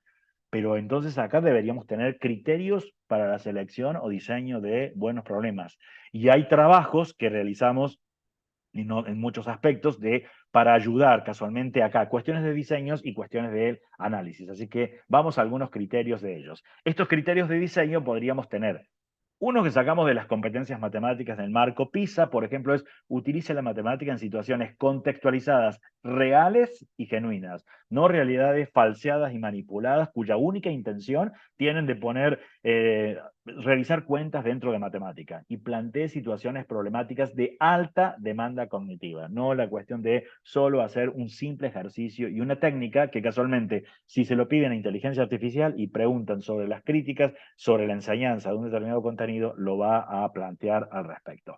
Pero entonces acá deberíamos tener criterios para la selección o diseño de buenos problemas. Y hay trabajos que realizamos en muchos aspectos para ayudar casualmente acá cuestiones de diseños y cuestiones de análisis. Así que vamos a algunos criterios de ellos. Estos criterios de diseño podríamos tener. Uno que sacamos de las competencias matemáticas del marco PISA, por ejemplo, es utilice la matemática en situaciones contextualizadas, reales y genuinas, no realidades falseadas y manipuladas, cuya única intención tienen de realizar cuentas dentro de matemática, y plantee situaciones problemáticas de alta demanda cognitiva, no la cuestión de solo hacer un simple ejercicio y una técnica que casualmente, si se lo piden a inteligencia artificial y preguntan sobre las críticas, sobre la enseñanza de un determinado contenido, lo va a plantear al respecto.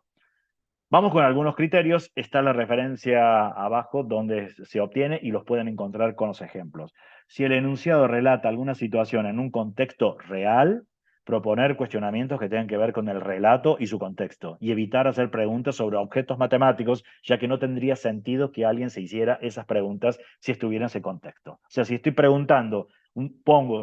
Vamos con algunos criterios. Está la referencia abajo donde se obtiene y los pueden encontrar con los ejemplos. Si el enunciado relata alguna situación en un contexto real, proponer cuestionamientos que tengan que ver con el relato y su contexto, y evitar hacer preguntas sobre objetos matemáticos, ya que no tendría sentido que alguien se hiciera esas preguntas si estuviera en ese contexto. O sea, si estoy preguntando,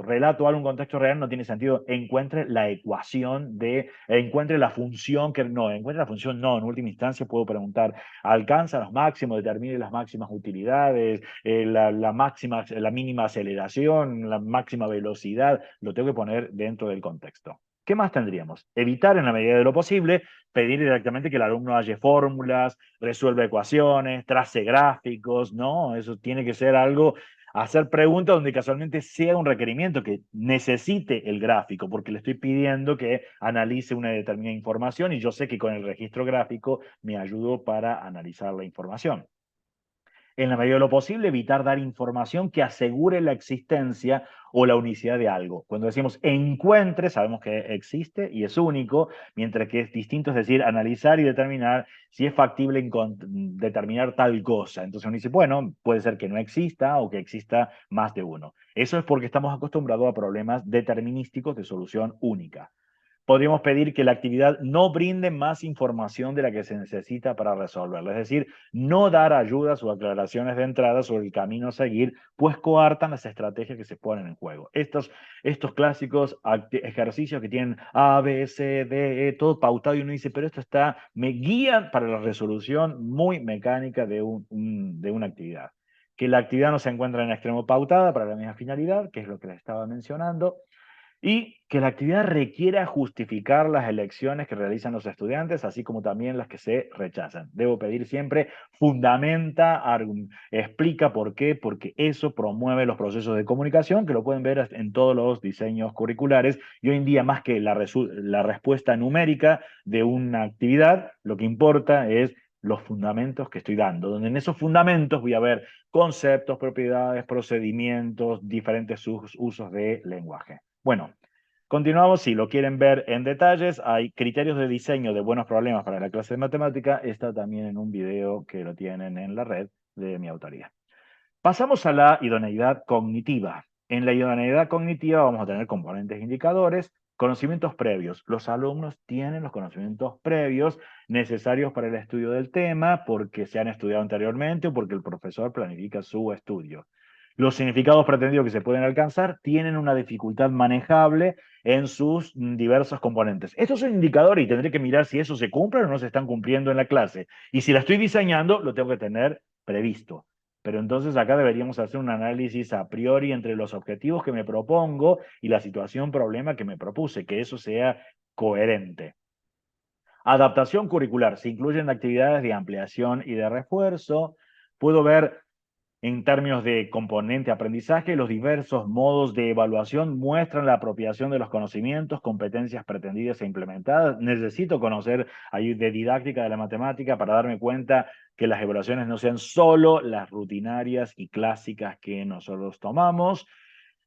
relato algo en un contexto real, no tiene sentido. Encuentre la ecuación encuentre la función encuentre la función no, en última instancia puedo preguntar, ¿alcanza los máximos? Determine las máximas utilidades, la mínima aceleración, la máxima velocidad, lo tengo que poner dentro del contexto. ¿Qué más tendríamos? Evitar en la medida de lo posible pedir directamente que el alumno halle fórmulas, resuelva ecuaciones, trace gráficos, no, eso tiene que ser algo, hacer preguntas donde casualmente sea un requerimiento que necesite el gráfico, porque le estoy pidiendo que analice una determinada información y yo sé que con el registro gráfico me ayudo para analizar la información. En la medida de lo posible, evitar dar información que asegure la existencia o la unicidad de algo. Cuando decimos encuentre, sabemos que existe y es único, mientras que es distinto, es decir, analizar y determinar si es factible determinar tal cosa. Entonces uno dice, bueno, puede ser que no exista o que exista más de uno. Eso es porque estamos acostumbrados a problemas determinísticos de solución única. Podríamos pedir que la actividad no brinde más información de la que se necesita para resolverla, es decir, no dar ayudas o aclaraciones de entrada sobre el camino a seguir, pues coartan las estrategias que se ponen en juego. Estos clásicos ejercicios que tienen A, B, C, D, E, todo pautado, y uno dice, pero me guían para la resolución muy mecánica de una actividad. Que la actividad no se encuentra en extremo pautada para la misma finalidad, que es lo que les estaba mencionando. y que la actividad requiera justificar las elecciones que realizan los estudiantes, así como también las que se rechazan. Debo pedir siempre, fundamenta, explica por qué, porque eso promueve los procesos de comunicación, que lo pueden ver en todos los diseños curriculares, y hoy en día más que la respuesta numérica de una actividad, lo que importa es los fundamentos que estoy dando, donde en esos fundamentos voy a ver conceptos, propiedades, procedimientos, diferentes usos de lenguaje. Bueno, continuamos. Si lo quieren ver en detalles, hay criterios de diseño de buenos problemas para la clase de matemática. Está también en un video que lo tienen en la red de mi autoría. Pasamos a la idoneidad cognitiva. En la idoneidad cognitiva vamos a tener componentes indicadores, conocimientos previos. Los alumnos tienen los conocimientos previos necesarios para el estudio del tema porque se han estudiado anteriormente o porque el profesor planifica su estudio. Los significados pretendidos que se pueden alcanzar tienen una dificultad manejable en sus diversos componentes. Estos son indicadores y tendré que mirar si eso se cumple o no se están cumpliendo en la clase. Y si la estoy diseñando, lo tengo que tener previsto. Pero entonces acá deberíamos hacer un análisis a priori entre los objetivos que me propongo y la situación problema que me propuse, que eso sea coherente. Adaptación curricular. Se incluyen actividades de ampliación y de refuerzo. Puedo ver en términos de componente aprendizaje, los diversos modos de evaluación muestran la apropiación de los conocimientos, competencias pretendidas e implementadas. Necesito conocer ahí de didáctica de la matemática para darme cuenta que las evaluaciones no sean solo las rutinarias y clásicas que nosotros tomamos.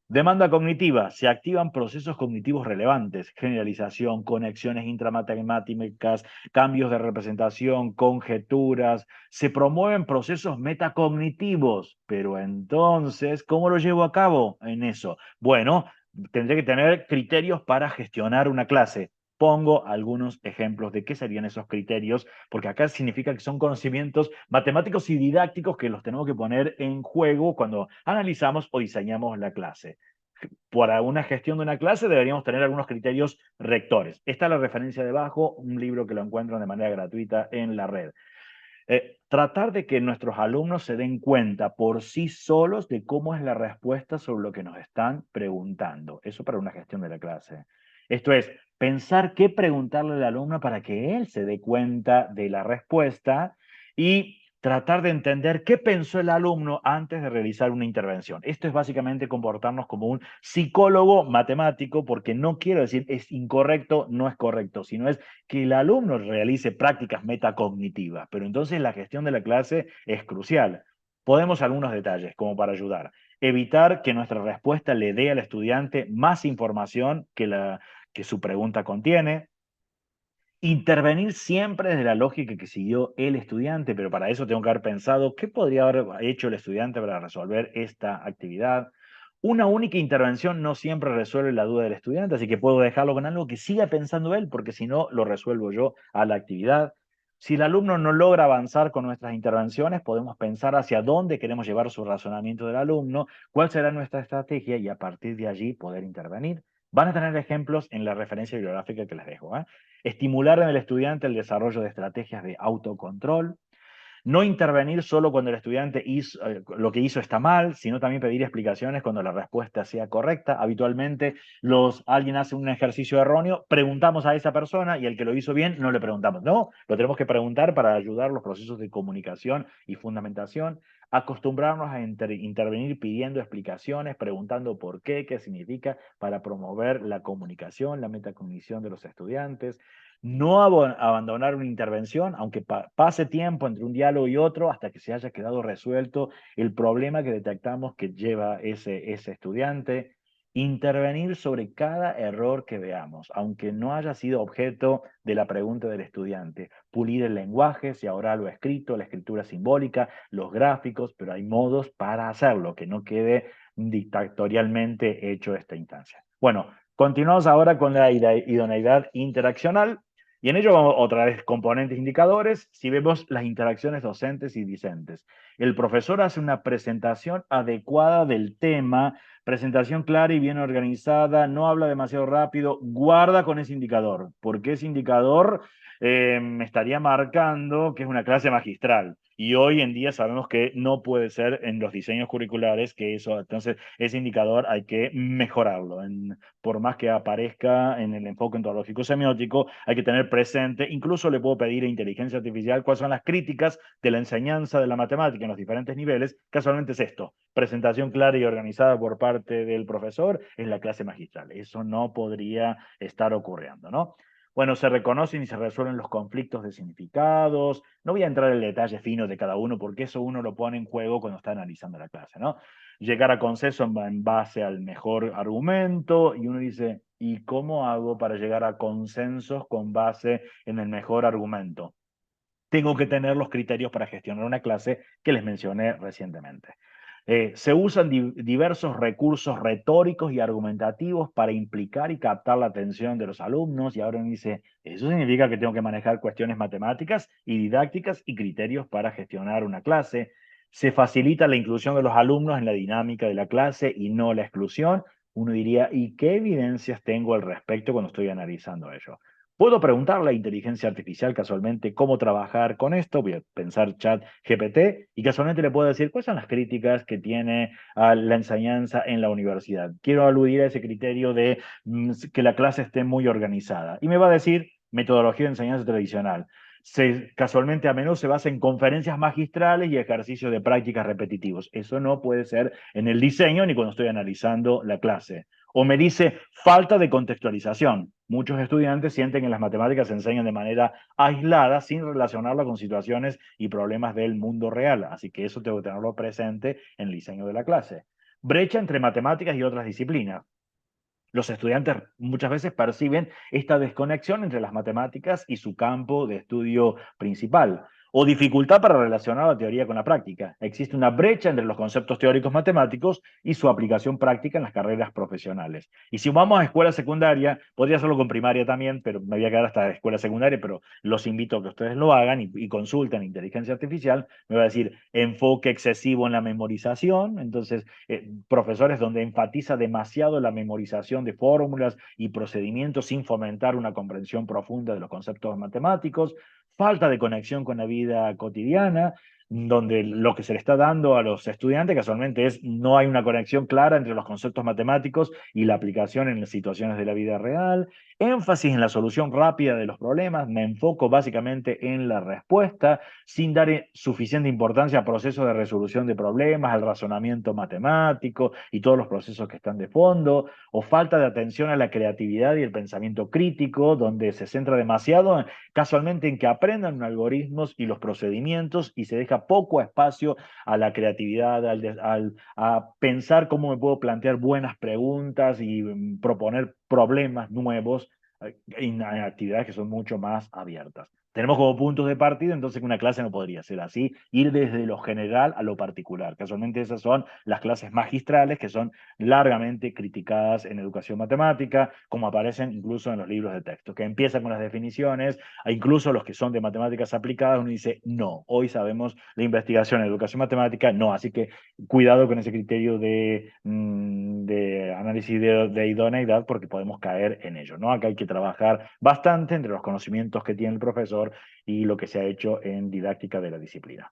Demanda cognitiva. Se activan procesos cognitivos relevantes, generalización, conexiones intramatemáticas, cambios de representación, conjeturas. Se promueven procesos metacognitivos. Pero entonces, ¿cómo lo llevo a cabo en eso? Bueno, tendré que tener criterios para gestionar una clase. Pongo algunos ejemplos de qué serían esos criterios, porque acá significa que son conocimientos matemáticos y didácticos que los tenemos que poner en juego cuando analizamos o diseñamos la clase. Para una gestión de una clase deberíamos tener algunos criterios rectores. Esta es la referencia debajo, un libro que lo encuentran de manera gratuita en la red. Tratar de que nuestros alumnos se den cuenta por sí solos de cómo es la respuesta sobre lo que nos están preguntando. Eso para una gestión de la clase. Esto es, pensar qué preguntarle al alumno para que él se dé cuenta de la respuesta y tratar de entender qué pensó el alumno antes de realizar una intervención. Esto es básicamente comportarnos como un psicólogo matemático, porque no quiero decir es incorrecto, no es correcto, sino es que el alumno realice prácticas metacognitivas, pero entonces la gestión de la clase es crucial. Podemos algunos detalles como para ayudar. Evitar que nuestra respuesta le dé al estudiante más información que su pregunta contiene. Intervenir siempre desde la lógica que siguió el estudiante, pero para eso tengo que haber pensado qué podría haber hecho el estudiante para resolver esta actividad. Una única intervención no siempre resuelve la duda del estudiante, así que puedo dejarlo con algo que siga pensando él, porque si no, lo resuelvo yo a la actividad. Si el alumno no logra avanzar con nuestras intervenciones, podemos pensar hacia dónde queremos llevar su razonamiento del alumno, cuál será nuestra estrategia y a partir de allí poder intervenir. Van a tener ejemplos en la referencia bibliográfica que les dejo. Estimular en el estudiante el desarrollo de estrategias de autocontrol. No intervenir solo cuando el estudiante hizo, lo que hizo está mal, sino también pedir explicaciones cuando la respuesta sea correcta. Habitualmente alguien hace un ejercicio erróneo, preguntamos a esa persona y el que lo hizo bien no le preguntamos. No, lo tenemos que preguntar para ayudar los procesos de comunicación y fundamentación. Acostumbrarnos a intervenir pidiendo explicaciones, preguntando por qué significa, para promover la comunicación, la metacognición de los estudiantes. No abandonar una intervención, aunque pase tiempo entre un diálogo y otro, hasta que se haya quedado resuelto el problema que detectamos que lleva ese estudiante. Intervenir sobre cada error que veamos, aunque no haya sido objeto de la pregunta del estudiante. Pulir el lenguaje, sea oral o escrito, la escritura simbólica, los gráficos, pero hay modos para hacerlo, que no quede dictatorialmente hecho esta instancia. Bueno, continuamos ahora con la idoneidad interaccional. Y en ello vamos otra vez componentes indicadores, si vemos las interacciones docentes y discentes. El profesor hace una presentación adecuada del tema, presentación clara y bien organizada, no habla demasiado rápido, guarda con ese indicador, porque ese indicador me estaría marcando que es una clase magistral. Y hoy en día sabemos que no puede ser en los diseños curriculares que eso, entonces ese indicador hay que mejorarlo. Por más que aparezca en el enfoque ontológico semiótico, hay que tener presente, incluso le puedo pedir a inteligencia artificial cuáles son las críticas de la enseñanza de la matemática en los diferentes niveles. Casualmente es esto: presentación clara y organizada por parte del profesor en la clase magistral. Eso no podría estar ocurriendo, ¿no? Bueno, se reconocen y se resuelven los conflictos de significados. No voy a entrar en el detalle fino de cada uno porque eso uno lo pone en juego cuando está analizando la clase, ¿no? Llegar a consenso en base al mejor argumento y uno dice, ¿y cómo hago para llegar a consensos con base en el mejor argumento? Tengo que tener los criterios para gestionar una clase que les mencioné recientemente. Se usan diversos recursos retóricos y argumentativos para implicar y captar la atención de los alumnos y ahora me dice, eso significa que tengo que manejar cuestiones matemáticas y didácticas y criterios para gestionar una clase. Se facilita la inclusión de los alumnos en la dinámica de la clase y no la exclusión. Uno diría, ¿y qué evidencias tengo al respecto cuando estoy analizando ello? Puedo preguntarle a la inteligencia artificial casualmente cómo trabajar con esto. Voy a pensar chat GPT y casualmente le puedo decir cuáles son las críticas que tiene a la enseñanza en la universidad. Quiero aludir a ese criterio de que la clase esté muy organizada. Y me va a decir metodología de enseñanza tradicional. Casualmente a menudo se basa en conferencias magistrales y ejercicios de prácticas repetitivos. Eso no puede ser en el diseño ni cuando estoy analizando la clase. O me dice falta de contextualización. Muchos estudiantes sienten que las matemáticas se enseñan de manera aislada sin relacionarla con situaciones y problemas del mundo real. Así que eso tengo que tenerlo presente en el diseño de la clase. Brecha entre matemáticas y otras disciplinas. Los estudiantes muchas veces perciben esta desconexión entre las matemáticas y su campo de estudio principal, o dificultad para relacionar la teoría con la práctica. Existe una brecha entre los conceptos teóricos matemáticos y su aplicación práctica en las carreras profesionales. Y si vamos a escuela secundaria, podría hacerlo con primaria también, pero me voy a quedar hasta escuela secundaria, pero los invito a que ustedes lo hagan y consulten inteligencia artificial. Me va a decir enfoque excesivo en la memorización, entonces profesores donde enfatiza demasiado la memorización de fórmulas y procedimientos sin fomentar una comprensión profunda de los conceptos matemáticos, falta de conexión con la vida cotidiana, donde lo que se le está dando a los estudiantes casualmente es no hay una conexión clara entre los conceptos matemáticos y la aplicación en las situaciones de la vida real, énfasis en la solución rápida de los problemas, me enfoco básicamente en la respuesta, sin dar suficiente importancia a procesos de resolución de problemas, al razonamiento matemático y todos los procesos que están de fondo, o falta de atención a la creatividad y el pensamiento crítico, donde se centra demasiado casualmente en que aprendan algoritmos y los procedimientos y se deja poco espacio a la creatividad, a pensar cómo me puedo plantear buenas preguntas y proponer problemas nuevos en actividades que son mucho más abiertas. Tenemos como puntos de partida, entonces que una clase no podría ser así, ir desde lo general a lo particular. Casualmente esas son las clases magistrales que son largamente criticadas en educación matemática, como aparecen incluso en los libros de texto, que empiezan con las definiciones, e incluso los que son de matemáticas aplicadas, uno dice, no, hoy sabemos la investigación en educación matemática, no, así que cuidado con ese criterio de análisis de idoneidad porque podemos caer en ello, ¿no? Acá hay que trabajar bastante entre los conocimientos que tiene el profesor y lo que se ha hecho en didáctica de la disciplina.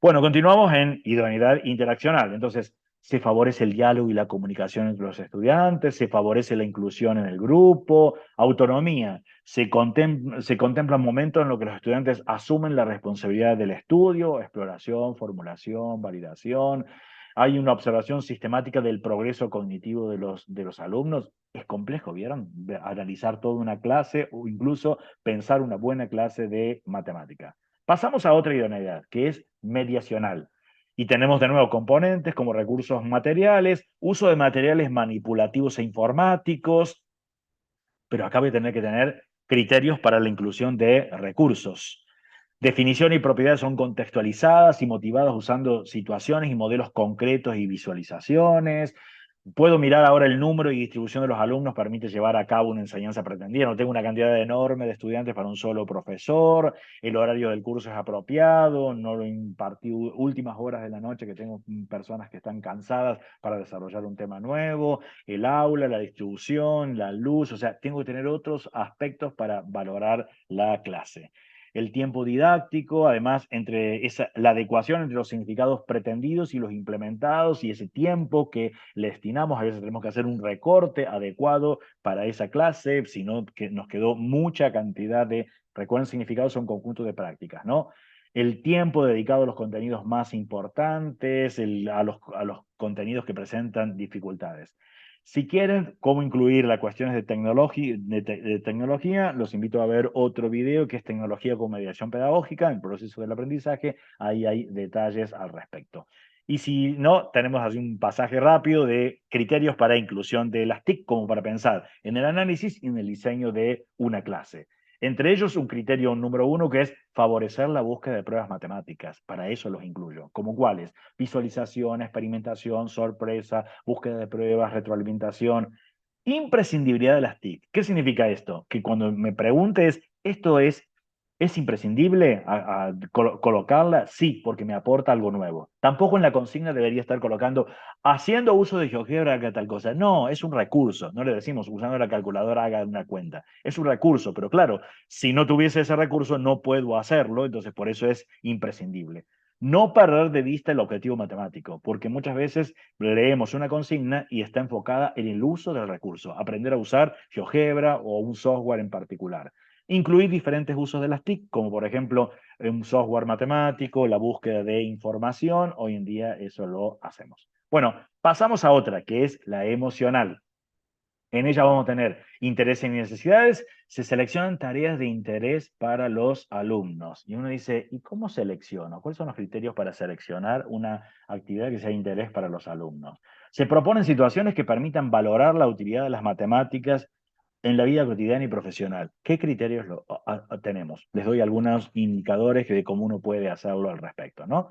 Bueno, continuamos en idoneidad interaccional. Entonces, se favorece el diálogo y la comunicación entre los estudiantes, se favorece la inclusión en el grupo, autonomía. Se contemplan momentos en los que los estudiantes asumen la responsabilidad del estudio, exploración, formulación, validación. Hay una observación sistemática del progreso cognitivo de los alumnos. Es complejo, ¿vieron? Analizar toda una clase o incluso pensar una buena clase de matemática. Pasamos a otra idoneidad, que es mediacional. Y tenemos de nuevo componentes como recursos materiales, uso de materiales manipulativos e informáticos, pero acá voy a tener que tener criterios para la inclusión de recursos. Definición y propiedades son contextualizadas y motivadas usando situaciones y modelos concretos y visualizaciones. Puedo mirar ahora el número y distribución de los alumnos, permite llevar a cabo una enseñanza pretendida. No tengo una cantidad enorme de estudiantes para un solo profesor, el horario del curso es apropiado, no lo impartí últimas horas de la noche que tengo personas que están cansadas para desarrollar un tema nuevo, el aula, la distribución, la luz, o sea, tengo que tener otros aspectos para valorar la clase. el tiempo didáctico, además la adecuación entre los significados pretendidos y los implementados y ese tiempo que le destinamos. A veces tenemos que hacer un recorte adecuado para esa clase, sino que nos quedó mucha cantidad de, recuerden, significados son conjuntos de prácticas, ¿no? El tiempo dedicado a los contenidos más importantes, a los contenidos que presentan dificultades. Si quieren cómo incluir las cuestiones de tecnología, los invito a ver otro video que es Tecnología con Mediación Pedagógica, el proceso del aprendizaje. Ahí hay detalles al respecto. Y si no, tenemos así un pasaje rápido de criterios para inclusión de las TIC, como para pensar en el análisis y en el diseño de una clase. Entre ellos, un criterio número uno que es favorecer la búsqueda de pruebas matemáticas. Para eso los incluyo. ¿Como cuáles? Visualización, experimentación, sorpresa, búsqueda de pruebas, retroalimentación. Imprescindibilidad de las TIC. ¿Qué significa esto? Que cuando me preguntes, ¿esto es imprescindible colocarla? Sí, porque me aporta algo nuevo. Tampoco en la consigna debería estar colocando haciendo uso de GeoGebra haga tal cosa. No, es un recurso. No le decimos usando la calculadora haga una cuenta. Es un recurso, pero claro, si no tuviese ese recurso no puedo hacerlo, entonces por eso es imprescindible. No perder de vista el objetivo matemático, porque muchas veces leemos una consigna y está enfocada en el uso del recurso, aprender a usar GeoGebra o un software en particular. Incluir diferentes usos de las TIC, como por ejemplo un software matemático, la búsqueda de información. Hoy en día eso lo hacemos. Bueno, pasamos a otra, que es la emocional. En ella vamos a tener interés y necesidades. Se seleccionan tareas de interés para los alumnos. Y uno dice, ¿y cómo selecciono? ¿Cuáles son los criterios para seleccionar una actividad que sea de interés para los alumnos? Se proponen situaciones que permitan valorar la utilidad de las matemáticas en la vida cotidiana y profesional. ¿Qué criterios tenemos? Les doy algunos indicadores de cómo uno puede hacerlo al respecto, ¿no?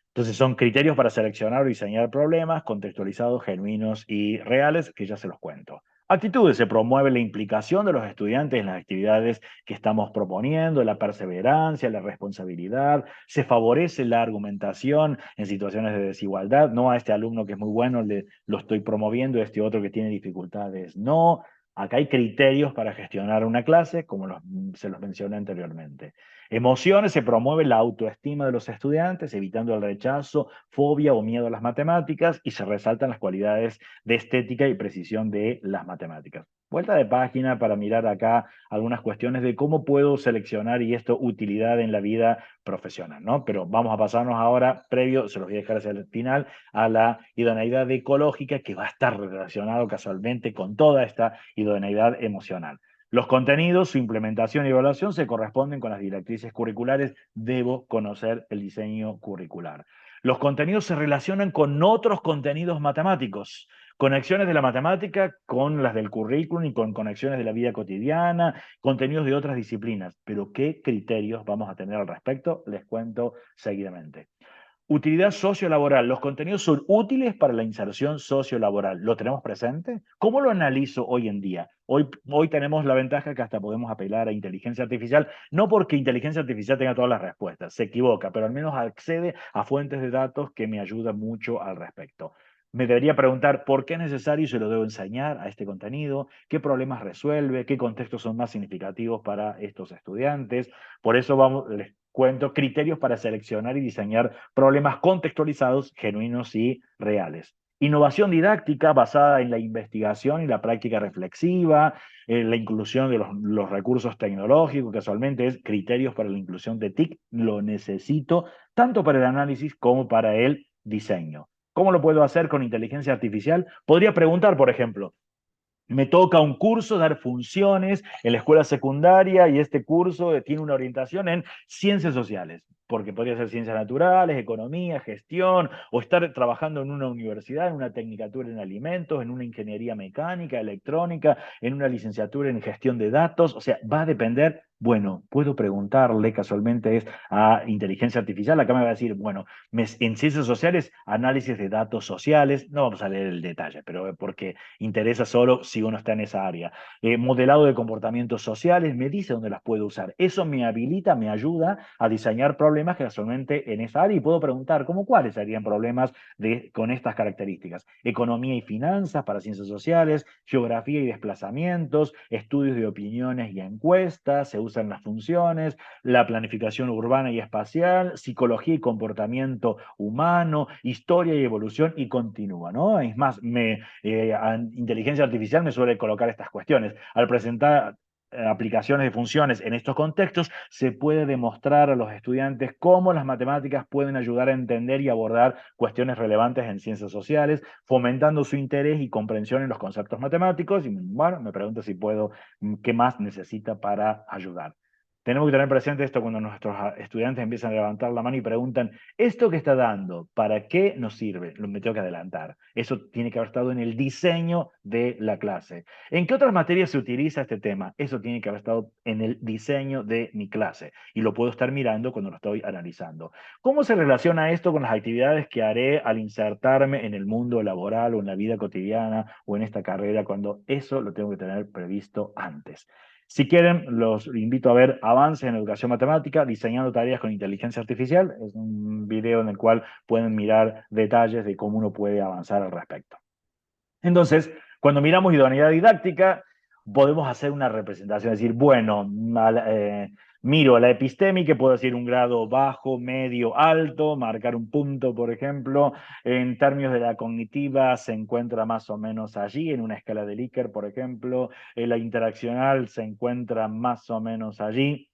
Entonces son criterios para seleccionar o diseñar problemas contextualizados, genuinos y reales, que ya se los cuento. Actitudes: se promueve la implicación de los estudiantes en las actividades que estamos proponiendo, la perseverancia, la responsabilidad, se favorece la argumentación en situaciones de desigualdad, no a este alumno que es muy bueno lo estoy promoviendo, este otro que tiene dificultades, no. Acá hay criterios para gestionar una clase, como se los mencioné anteriormente. Emociones: se promueve la autoestima de los estudiantes, evitando el rechazo, fobia o miedo a las matemáticas, y se resaltan las cualidades de estética y precisión de las matemáticas. Vuelta de página para mirar acá algunas cuestiones de cómo puedo seleccionar y esto utilidad en la vida profesional, ¿no? Pero vamos a pasarnos ahora, previo, se los voy a dejar hacia el final, a la idoneidad ecológica, que va a estar relacionado casualmente con toda esta idoneidad emocional. Los contenidos, su implementación y evaluación se corresponden con las directrices curriculares. Debo conocer el diseño curricular. Los contenidos se relacionan con otros contenidos matemáticos. Conexiones de la matemática con las del currículum y con conexiones de la vida cotidiana, contenidos de otras disciplinas. Pero ¿qué criterios vamos a tener al respecto? Les cuento seguidamente. Utilidad sociolaboral. Los contenidos son útiles para la inserción sociolaboral. ¿Lo tenemos presente? ¿Cómo lo analizo hoy en día? Hoy tenemos la ventaja que hasta podemos apelar a inteligencia artificial, no porque inteligencia artificial tenga todas las respuestas, se equivoca, pero al menos accede a fuentes de datos que me ayudan mucho al respecto. Me debería preguntar por qué es necesario y se lo debo enseñar a este contenido, qué problemas resuelve, qué contextos son más significativos para estos estudiantes. Por eso les cuento criterios para seleccionar y diseñar problemas contextualizados, genuinos y reales. Innovación didáctica basada en la investigación y la práctica reflexiva, la inclusión de los recursos tecnológicos, casualmente es criterios para la inclusión de TIC, lo necesito tanto para el análisis como para el diseño. ¿Cómo lo puedo hacer con inteligencia artificial? Podría preguntar, por ejemplo, me toca un curso, dar funciones en la escuela secundaria, y este curso tiene una orientación en ciencias sociales, porque podría ser ciencias naturales, economía, gestión, o estar trabajando en una universidad, en una tecnicatura en alimentos, en una ingeniería mecánica, electrónica, en una licenciatura en gestión de datos. O sea, va a depender. Bueno, puedo preguntarle, casualmente es a inteligencia artificial, acá me va a decir, bueno, en ciencias sociales, análisis de datos sociales, no vamos a leer el detalle, pero porque interesa solo si uno está en esa área. Modelado de comportamientos sociales, me dice dónde las puedo usar. Eso me habilita, me ayuda a diseñar problemas que casualmente en esa área, y puedo preguntar, ¿cómo cuáles serían problemas con estas características? Economía y finanzas para ciencias sociales, geografía y desplazamientos, estudios de opiniones y encuestas, se usa usan las funciones, la planificación urbana y espacial, psicología y comportamiento humano, historia y evolución, y continúa, ¿no? Es más, inteligencia artificial me suele colocar estas cuestiones. Al presentar aplicaciones de funciones en estos contextos, se puede demostrar a los estudiantes cómo las matemáticas pueden ayudar a entender y abordar cuestiones relevantes en ciencias sociales, fomentando su interés y comprensión en los conceptos matemáticos. Y bueno, me pregunto si puedo, qué más necesita para ayudar. Tenemos que tener presente esto cuando nuestros estudiantes empiezan a levantar la mano y preguntan, ¿esto que está dando, para qué nos sirve? Me tengo que adelantar. Eso tiene que haber estado en el diseño de la clase. ¿En qué otras materias se utiliza este tema? Eso tiene que haber estado en el diseño de mi clase y lo puedo estar mirando cuando lo estoy analizando. ¿Cómo se relaciona esto con las actividades que haré al insertarme en el mundo laboral o en la vida cotidiana o en esta carrera, cuando eso lo tengo que tener previsto antes? Si quieren, los invito a ver Avances en Educación Matemática, diseñando tareas con inteligencia artificial. Es un video en el cual pueden mirar detalles de cómo uno puede avanzar al respecto. Entonces, cuando miramos idoneidad didáctica, podemos hacer una representación, es decir, bueno, miro a la epistémica, puedo decir un grado bajo, medio, alto, marcar un punto, por ejemplo. En términos de la cognitiva, se encuentra más o menos allí, en una escala de Likert, por ejemplo. La interaccional se encuentra más o menos allí,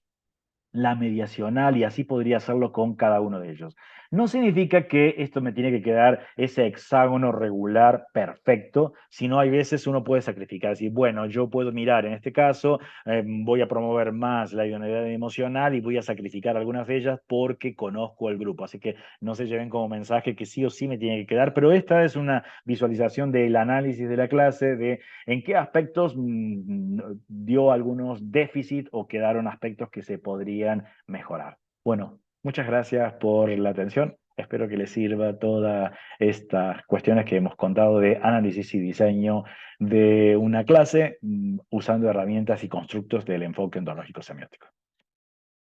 la mediacional, y así podría hacerlo con cada uno de ellos. No significa que esto me tiene que quedar ese hexágono regular perfecto, sino hay veces uno puede sacrificar, decir, bueno, yo puedo mirar, en este caso, voy a promover más la idoneidad emocional y voy a sacrificar algunas de ellas porque conozco el grupo. Así que no se lleven como mensaje que sí o sí me tiene que quedar, pero esta es una visualización del análisis de la clase, de en qué aspectos dio algunos déficits o quedaron aspectos que se podrían mejorar. Bueno, muchas gracias por la atención. Espero que les sirva todas estas cuestiones que hemos contado de análisis y diseño de una clase usando herramientas y constructos del enfoque ontológico semiótico.